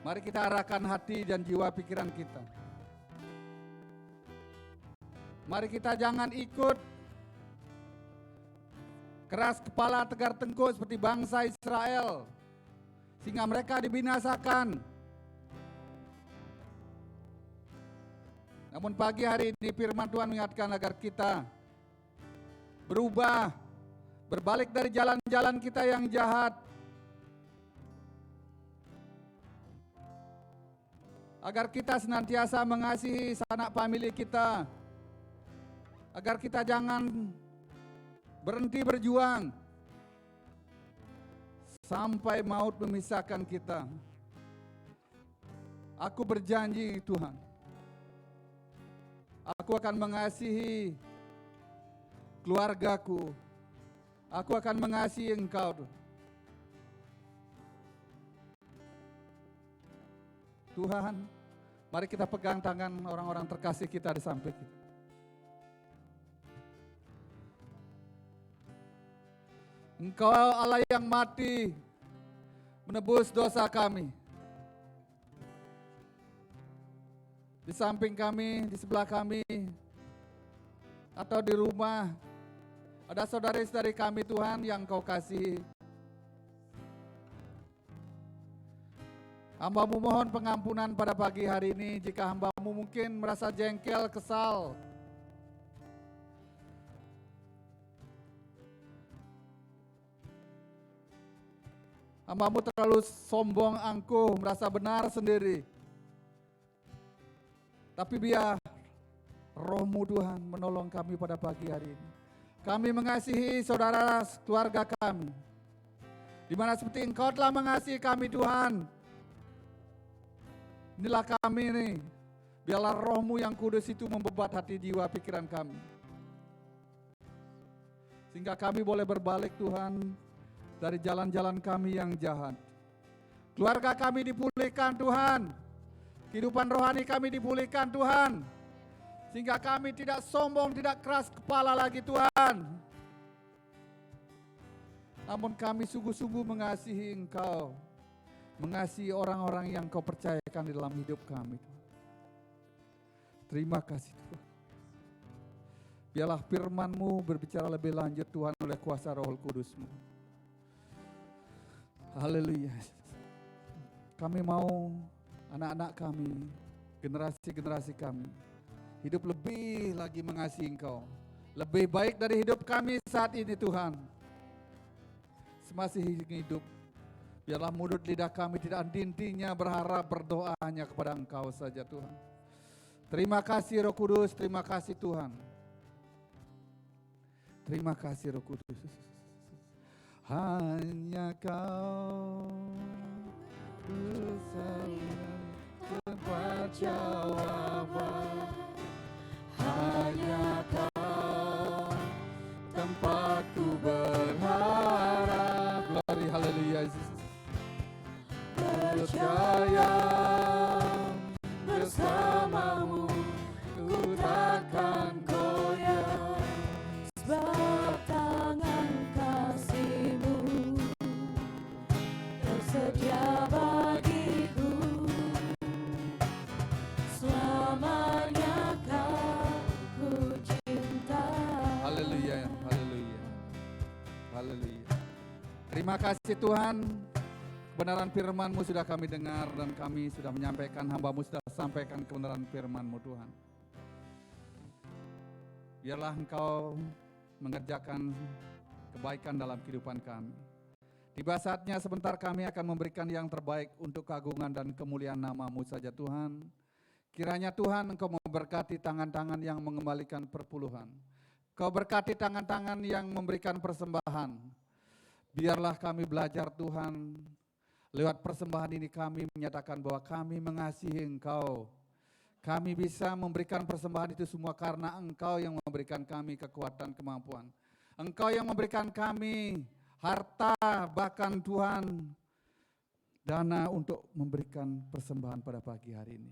Mari kita arahkan hati dan jiwa pikiran kita. Mari kita jangan ikut keras kepala tegar tengkuk seperti bangsa Israel, sehingga mereka dibinasakan. Namun pagi hari ini firman Tuhan mengingatkan agar kita berubah, berbalik dari jalan-jalan kita yang jahat, agar kita senantiasa mengasihi sanak famili kita, agar kita jangan berhenti berjuang sampai maut memisahkan kita. Aku berjanji Tuhan, aku akan mengasihi keluargaku, aku akan mengasihi Engkau. Tuhan, mari kita pegang tangan orang-orang terkasih kita di samping kita. Engkau Allah yang mati menebus dosa kami. Di samping kami, di sebelah kami, atau di rumah, ada saudara-saudari kami Tuhan yang Kau kasihi. Hamba-Mu mohon pengampunan pada pagi hari ini jika hamba-Mu mungkin merasa jengkel, kesal. Hamba-Mu terlalu sombong, angkuh, merasa benar sendiri. Tapi biar Roh-Mu Tuhan menolong kami pada pagi hari ini. Kami mengasihi saudara keluarga kami, di mana seperti Engkau telah mengasihi kami Tuhan. Inilah kami nih, biarlah Roh-Mu yang kudus itu membebat hati jiwa pikiran kami. Sehingga kami boleh berbalik Tuhan dari jalan-jalan kami yang jahat. Keluarga kami dipulihkan Tuhan. Kehidupan rohani kami dipulihkan Tuhan. Sehingga kami tidak sombong, tidak keras kepala lagi Tuhan. Namun kami sungguh-sungguh mengasihi Engkau. Mengasihi orang-orang yang Kau percayakan di dalam hidup kami. Terima kasih Tuhan. Biarlah firman-Mu berbicara lebih lanjut Tuhan oleh kuasa Roh Kudus-Mu. Haleluya. Kami mau anak-anak kami, generasi-generasi kami, hidup lebih lagi mengasihi Engkau. Lebih baik dari hidup kami saat ini Tuhan. Semasih hidup, biarlah mulut lidah kami tidak henti-hentinya berharap berdoa hanya kepada Engkau saja Tuhan. Terima kasih Roh Kudus, terima kasih Tuhan. Terima kasih Roh Kudus. Hanya Kau bersama tempat jawaban. Hanya Kau tempatku berharap. Glory haleluya Yesus. Percaya bersama-Mu ku takkan goyah, Sebab tangan kasih-Mu tersedia bagiku. Terima kasih Tuhan, kebenaran firman-Mu sudah kami dengar dan kami sudah menyampaikan, hamba-Mu sudah sampaikan kebenaran firman-Mu Tuhan. Biarlah Engkau mengerjakan kebaikan dalam kehidupan kami. Tiba saatnya sebentar kami akan memberikan yang terbaik untuk keagungan dan kemuliaan nama-Mu saja Tuhan. Kiranya Tuhan Engkau memberkati tangan-tangan yang mengembalikan perpuluhan. Kau berkati tangan-tangan yang memberikan persembahan. Biarlah kami belajar Tuhan, lewat persembahan ini kami menyatakan bahwa kami mengasihi Engkau. Kami bisa memberikan persembahan itu semua karena Engkau yang memberikan kami kekuatan, kemampuan. Engkau yang memberikan kami harta, bahkan Tuhan, dana untuk memberikan persembahan pada pagi hari ini.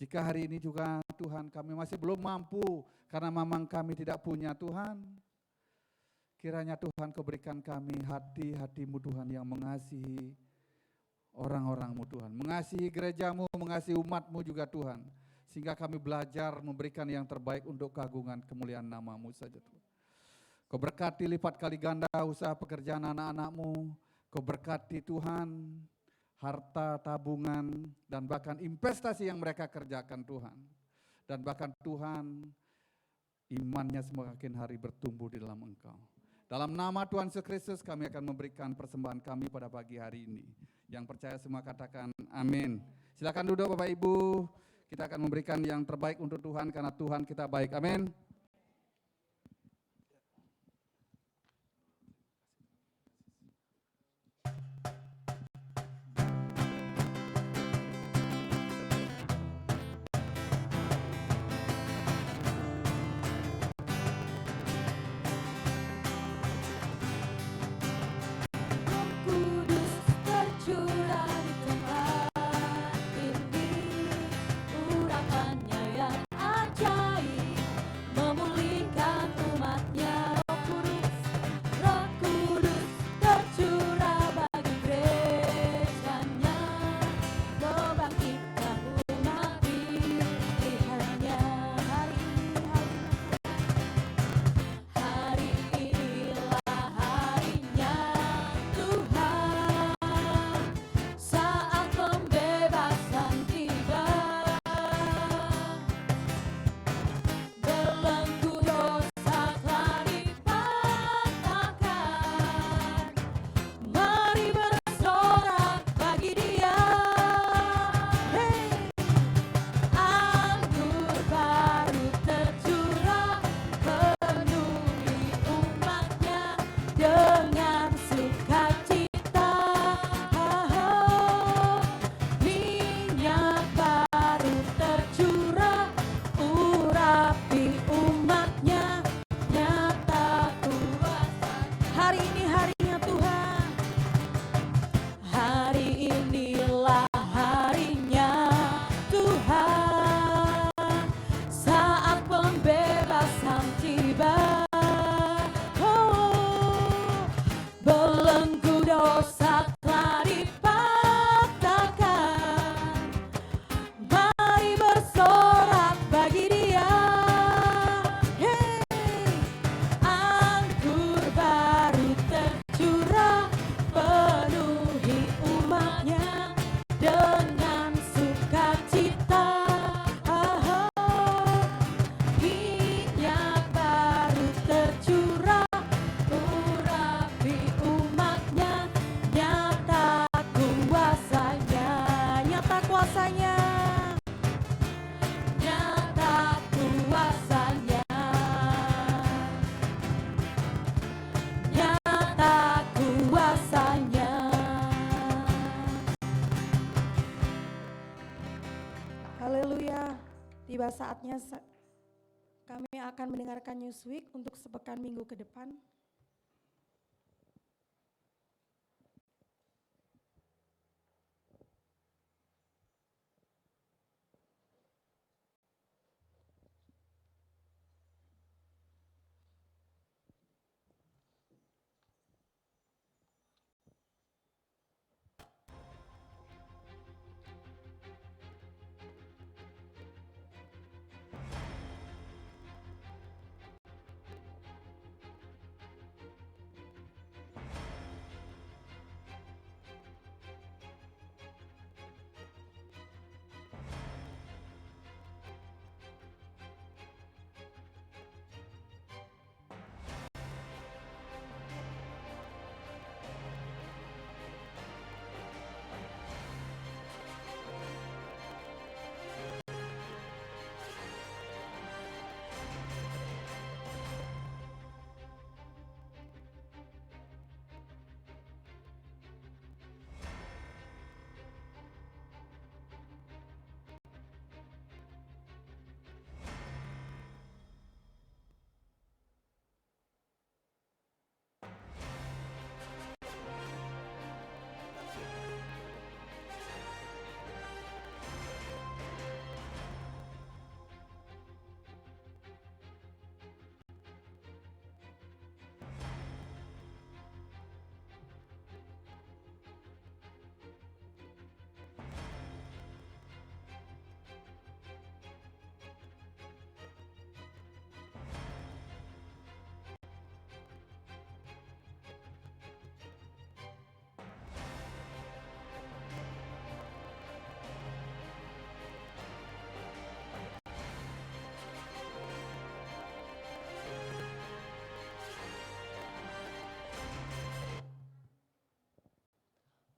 Jika hari ini juga Tuhan kami masih belum mampu karena memang kami tidak punya Tuhan, kiranya Tuhan Kau berikan kami hati-hati-Mu Tuhan yang mengasihi orang-orang-Mu Tuhan, mengasihi gereja-Mu, mengasihi umat-Mu juga Tuhan, sehingga kami belajar memberikan yang terbaik untuk keagungan kemuliaan nama-Mu saja Tuhan. Kau berkati lipat kali ganda usaha pekerjaan anak-anak-Mu, Kau berkati Tuhan harta, tabungan, dan bahkan investasi yang mereka kerjakan Tuhan. Dan bahkan Tuhan, imannya semakin hari bertumbuh di dalam Engkau. Dalam nama Tuhan Yesus Kristus kami akan memberikan persembahan kami pada pagi hari ini. Yang percaya semua katakan amin. Silakan duduk Bapak Ibu, kita akan memberikan yang terbaik untuk Tuhan karena Tuhan kita baik. Amin. Kudus tercurah di tempat ini, urapannya yang ajaib, memulihkan umatnya. Roh Kudus tercurah bagi gerejanya, membangkitkan umat pilihannya. Hari inilah harinya Tuhan, saat pembebasan tiba. Belenggu dosa telah dipatahkan, mari bersorak bagi Dia. Hey! Anggur baru tercurah, penuhi umatnya dengan sukacita. Minyak baru tercurah, urapi umatnya, nyata kuasa. Hari ini harinya Tuhan, hari inilah harinya Tuhan, saat pembebasan tiba. Oh, belenggu dosa telah dipatahkan, mari bersorak bagi Dia. Hey! Anggur baru tercurah, penuhi umatnya dengan sukacita. Minyak baru tercurah, urapi umatnya, nyata kuasanya, nyata kuasanya, nyata kuasanya, nyata kuasanya. Haleluya. Tiba saatnya kami akan mendengarkan Newsweek untuk sepekan minggu ke depan.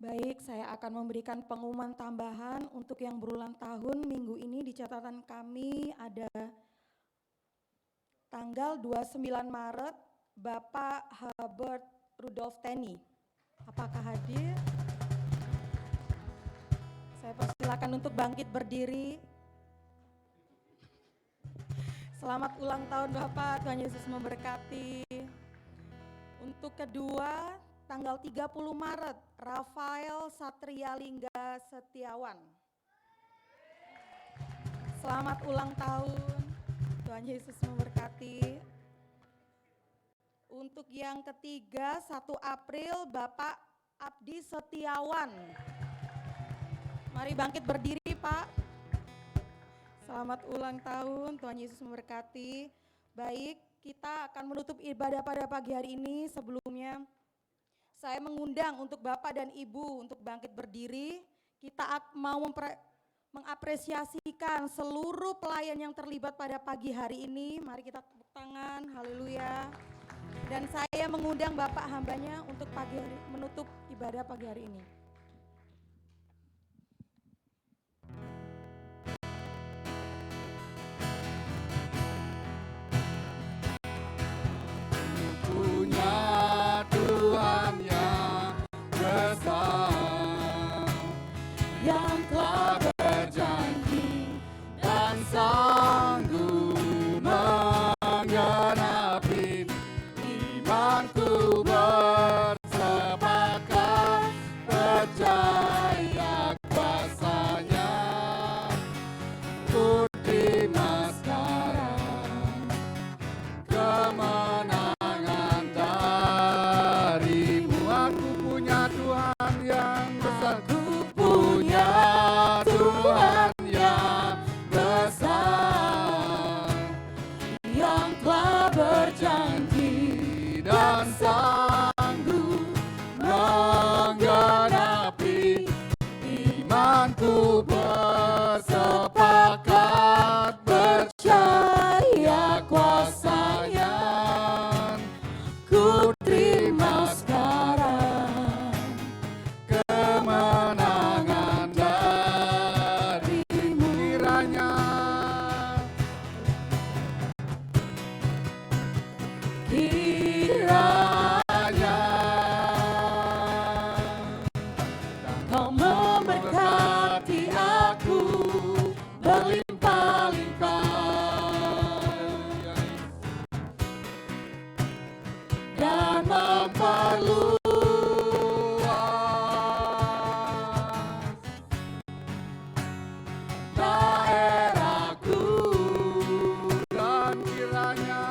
Baik, saya akan memberikan pengumuman tambahan untuk yang berulang tahun minggu ini. Di catatan kami ada tanggal 29 Maret, Bapak Herbert Rudolf Teni. Apakah hadir? Saya persilakan untuk bangkit berdiri. Selamat ulang tahun Bapak, Tuhan Yesus memberkati. Untuk kedua, tanggal 30 Maret, Rafael Satria Lingga Setiawan. Selamat ulang tahun, Tuhan Yesus memberkati. Untuk yang ketiga, 1 April, Bapak Abdi Setiawan. Mari bangkit berdiri, Pak. Selamat ulang tahun, Tuhan Yesus memberkati. Baik, kita akan menutup ibadah pada pagi hari ini. Sebelumnya, saya mengundang untuk Bapak dan Ibu untuk bangkit berdiri. Kita mau mengapresiasikan seluruh pelayan yang terlibat pada pagi hari ini. Mari kita tepuk tangan, haleluya. Dan saya mengundang Bapak hambanya untuk menutup ibadah pagi hari ini. Punya Tuhan yang besar, yang telah berjanji dan sanggup menggenapi. Imanku bersepakat percaya kuasanya, ku terima sekarang kemenangan darimu. Aku punya Tuhan yang besar, ku punya Tuhan yang besar, yang telah berjanji dan sanggup menggenapi. Imanku bersepakat percaya kuasanya, ku terima sekarang kemenangan darimu. Kiranya Kau memberkati aku berlimpah-limpah dan memperluas daerahku, dan kiranya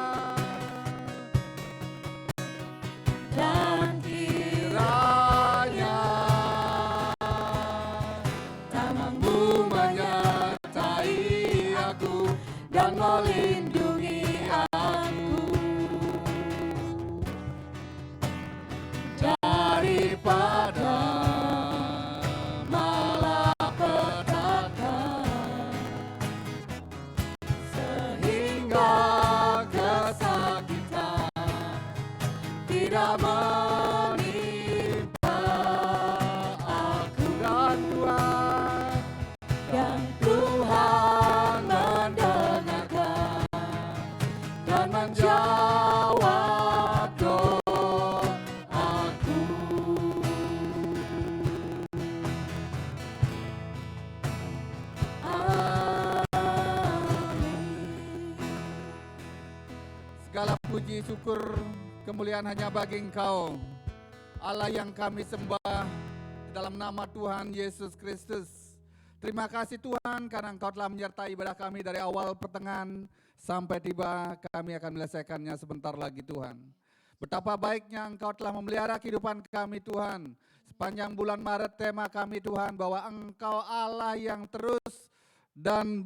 tanganmu menyertai aku dan melindungi aku daripada malapetaka, sehingga kesakitan tidak menimpa aku. Dan Tuhan mendengarkan dan menjawab doaku. Amin. Segala puji syukur kemuliaan hanya bagi Engkau, Allah yang kami sembah dalam nama Tuhan Yesus Kristus. Terima kasih Tuhan karena Engkau telah menyertai ibadah kami dari awal pertengahan sampai tiba kami akan menyelesaikannya sebentar lagi Tuhan. Betapa baiknya Engkau telah memelihara kehidupan kami Tuhan. Sepanjang bulan Maret tema kami Tuhan bahwa Engkau Allah yang terus dan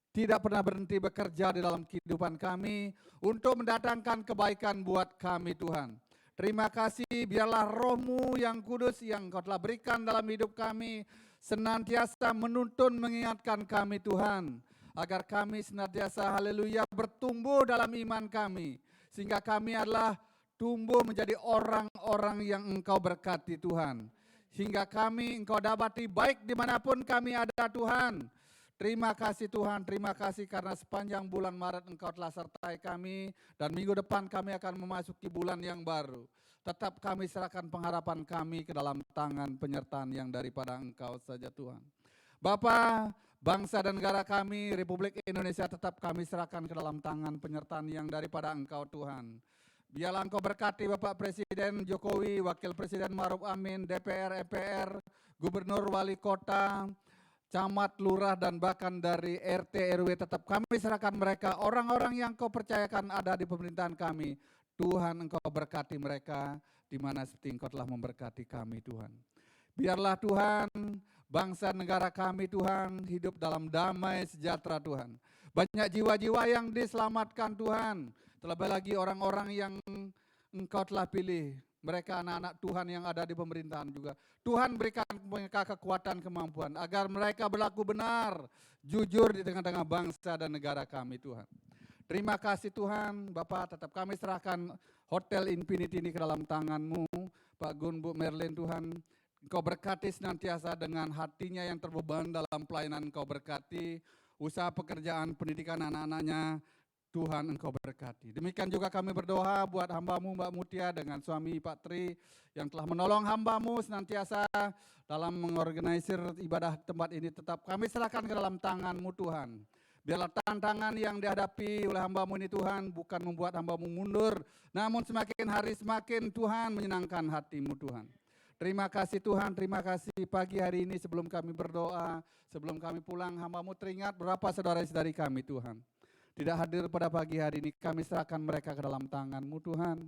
tidak pernah berhenti bekerja di dalam kehidupan kami untuk mendatangkan kebaikan buat kami Tuhan. Terima kasih, biarlah Roh-Mu yang kudus yang Engkau telah berikan dalam hidup kami senantiasa menuntun mengingatkan kami Tuhan, agar kami senantiasa haleluya bertumbuh dalam iman kami, sehingga kami adalah tumbuh menjadi orang-orang yang Engkau berkati Tuhan. hingga kami Engkau dapati baik dimanapun kami ada Tuhan. Terima kasih Tuhan, terima kasih karena sepanjang bulan Maret Engkau telah sertai kami dan minggu depan kami akan memasuki bulan yang baru. Tetap kami serahkan pengharapan kami ke dalam tangan penyertaan yang daripada Engkau saja Tuhan. Bapa, bangsa dan negara kami, Republik Indonesia tetap kami serahkan ke dalam tangan penyertaan yang daripada Engkau Tuhan. Biarlah Engkau berkati Bapak Presiden Jokowi, Wakil Presiden Maruf Amin, DPR, MPR, Gubernur, Wali Kota, camat, lurah, dan bahkan dari RT, RW tetap kami serahkan mereka, orang-orang yang Kau percayakan ada di pemerintahan kami. Tuhan Engkau berkati mereka, di mana seperti Engkau telah memberkati kami Tuhan. Biarlah Tuhan, bangsa negara kami Tuhan, hidup dalam damai sejahtera Tuhan. Banyak jiwa-jiwa yang diselamatkan Tuhan, terlebih lagi orang-orang yang Engkau telah pilih. Mereka anak-anak Tuhan yang ada di pemerintahan juga. Tuhan berikan mereka kekuatan, kemampuan agar mereka berlaku benar, jujur di tengah-tengah bangsa dan negara kami Tuhan. Terima kasih Tuhan, Bapak tetap kami serahkan Hotel Infinity ini ke dalam tangan-Mu. Pak Gun, Bu Merlin Tuhan, Engkau berkati senantiasa dengan hatinya yang terbeban dalam pelayanan Engkau berkati. Usaha pekerjaan pendidikan anak-anaknya, Tuhan Engkau berkati. Demikian juga kami berdoa buat hamba-Mu Mbak Mutia dengan suami Pak Tri yang telah menolong hamba-Mu senantiasa dalam mengorganisir ibadah tempat ini. Tetap kami serahkan ke dalam tangan-Mu Tuhan. Biarlah tantangan yang dihadapi oleh hamba-Mu ini Tuhan bukan membuat hamba-Mu mundur, namun semakin hari semakin Tuhan menyenangkan hati-Mu Tuhan. Terima kasih Tuhan, terima kasih pagi hari ini sebelum kami berdoa, sebelum kami pulang hamba-Mu teringat berapa saudara-saudari kami Tuhan. Tidak hadir pada pagi hari ini, kami serahkan mereka ke dalam tangan-Mu Tuhan.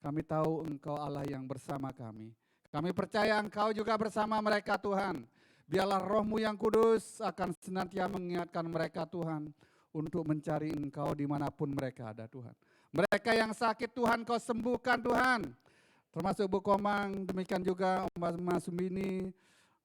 Kami tahu Engkau Allah yang bersama kami. Kami percaya Engkau juga bersama mereka Tuhan. Biarlah Roh-Mu yang kudus akan senantiasa mengingatkan mereka Tuhan untuk mencari Engkau dimanapun mereka ada Tuhan. Mereka yang sakit Tuhan Kau sembuhkan Tuhan. Termasuk Bu Komang, demikian juga Oma Sumbini,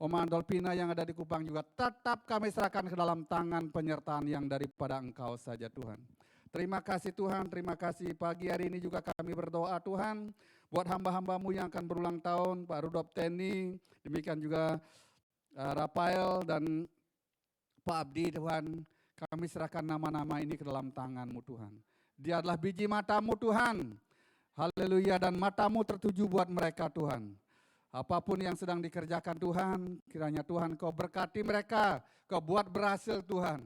Oma Dolpina yang ada di Kupang juga tetap kami serahkan ke dalam tangan penyertaan yang daripada Engkau saja Tuhan. Terima kasih Tuhan, terima kasih pagi hari ini juga kami berdoa Tuhan buat hamba-hamba-Mu yang akan berulang tahun, Pak Rudolf Teni, demikian juga Rafael dan Pak Abdi Tuhan, kami serahkan nama-nama ini ke dalam tangan-Mu Tuhan. Dia adalah biji mata-Mu Tuhan, haleluya, dan mata-Mu tertuju buat mereka Tuhan. Apapun yang sedang dikerjakan Tuhan, kiranya Tuhan Kau berkati mereka, Kau buat berhasil Tuhan.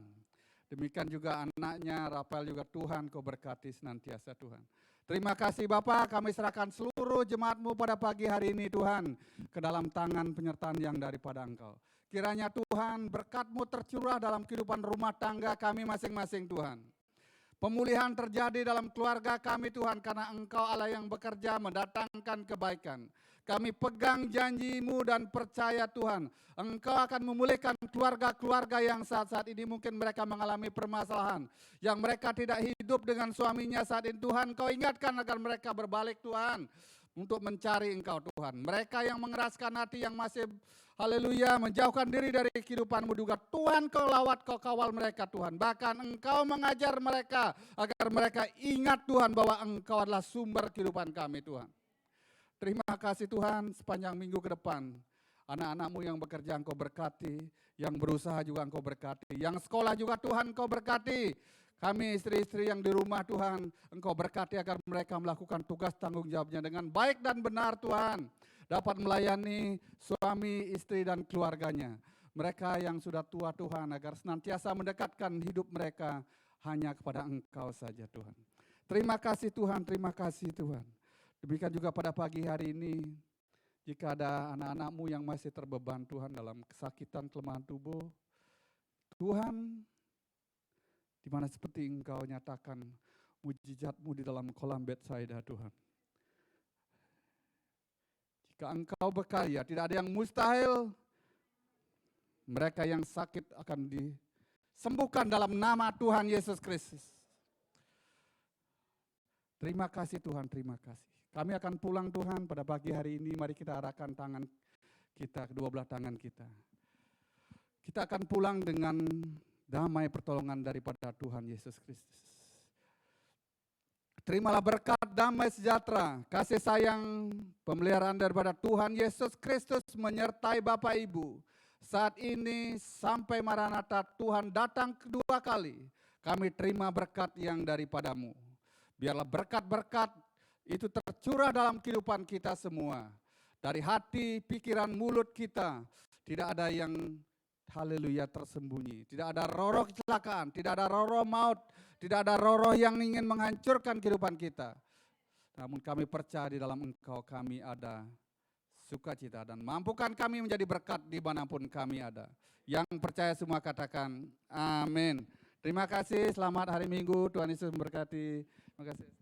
Demikian juga anaknya Rafael juga Tuhan Kau berkati senantiasa Tuhan. Terima kasih Bapak, kami serahkan seluruh jemaat-Mu pada pagi hari ini Tuhan, ke dalam tangan penyertaan yang daripada Engkau. Kiranya Tuhan berkat-Mu tercurah dalam kehidupan rumah tangga kami masing-masing Tuhan. Pemulihan terjadi dalam keluarga kami Tuhan, karena Engkau Allah yang bekerja mendatangkan kebaikan. Kami pegang janji-Mu dan percaya Tuhan, Engkau akan memulihkan keluarga-keluarga yang saat-saat ini mungkin mereka mengalami permasalahan. Yang mereka tidak hidup dengan suaminya saat ini Tuhan, Kau ingatkan agar mereka berbalik Tuhan, untuk mencari Engkau Tuhan. Mereka yang mengeraskan hati, yang masih haleluya menjauhkan diri dari kehidupan-Mu juga Tuhan Kau lawat, Kau kawal mereka Tuhan. Bahkan Engkau mengajar mereka agar mereka ingat Tuhan bahwa Engkau adalah sumber kehidupan kami Tuhan. Terima kasih Tuhan, sepanjang minggu ke depan anak-anak-Mu yang bekerja Engkau berkati, yang berusaha juga Engkau berkati, yang sekolah juga Tuhan Engkau berkati. Kami istri-istri yang di rumah Tuhan, Engkau berkati agar mereka melakukan tugas tanggung jawabnya dengan baik dan benar Tuhan. Dapat melayani suami, istri dan keluarganya. Mereka yang sudah tua Tuhan, agar senantiasa mendekatkan hidup mereka hanya kepada Engkau saja Tuhan. Terima kasih Tuhan, terima kasih Tuhan. Demikian juga pada pagi hari ini, jika ada anak-anak-Mu yang masih terbeban Tuhan dalam kesakitan, kelemahan tubuh, Tuhan, di mana seperti Engkau nyatakan mujizat-Mu di dalam kolam Betsaida Tuhan. Jika Engkau berkarya, tidak ada yang mustahil. Mereka yang sakit akan disembuhkan dalam nama Tuhan Yesus Kristus. Terima kasih Tuhan, terima kasih. Kami akan pulang Tuhan pada pagi hari ini, mari kita arahkan tangan kita, kedua belah tangan kita. Kita akan pulang dengan damai pertolongan daripada Tuhan Yesus Kristus. terimalah berkat damai sejahtera, kasih sayang, pemeliharaan daripada Tuhan Yesus Kristus menyertai Bapak Ibu. Saat ini sampai Maranatha Tuhan datang kedua kali, kami terima berkat yang daripadamu. Biarlah berkat-berkat itu tercurah dalam kehidupan kita semua. Dari hati, pikiran, mulut kita, tidak ada yang haleluya tersembunyi. Tidak ada roh kecelakaan, tidak ada roh maut, tidak ada roh yang ingin menghancurkan kehidupan kita. Namun kami percaya di dalam Engkau kami ada sukacita dan mampukan kami menjadi berkat dimanapun kami ada. Yang percaya semua katakan amin. Terima kasih, selamat hari Minggu, Tuhan Yesus memberkati. Terima kasih.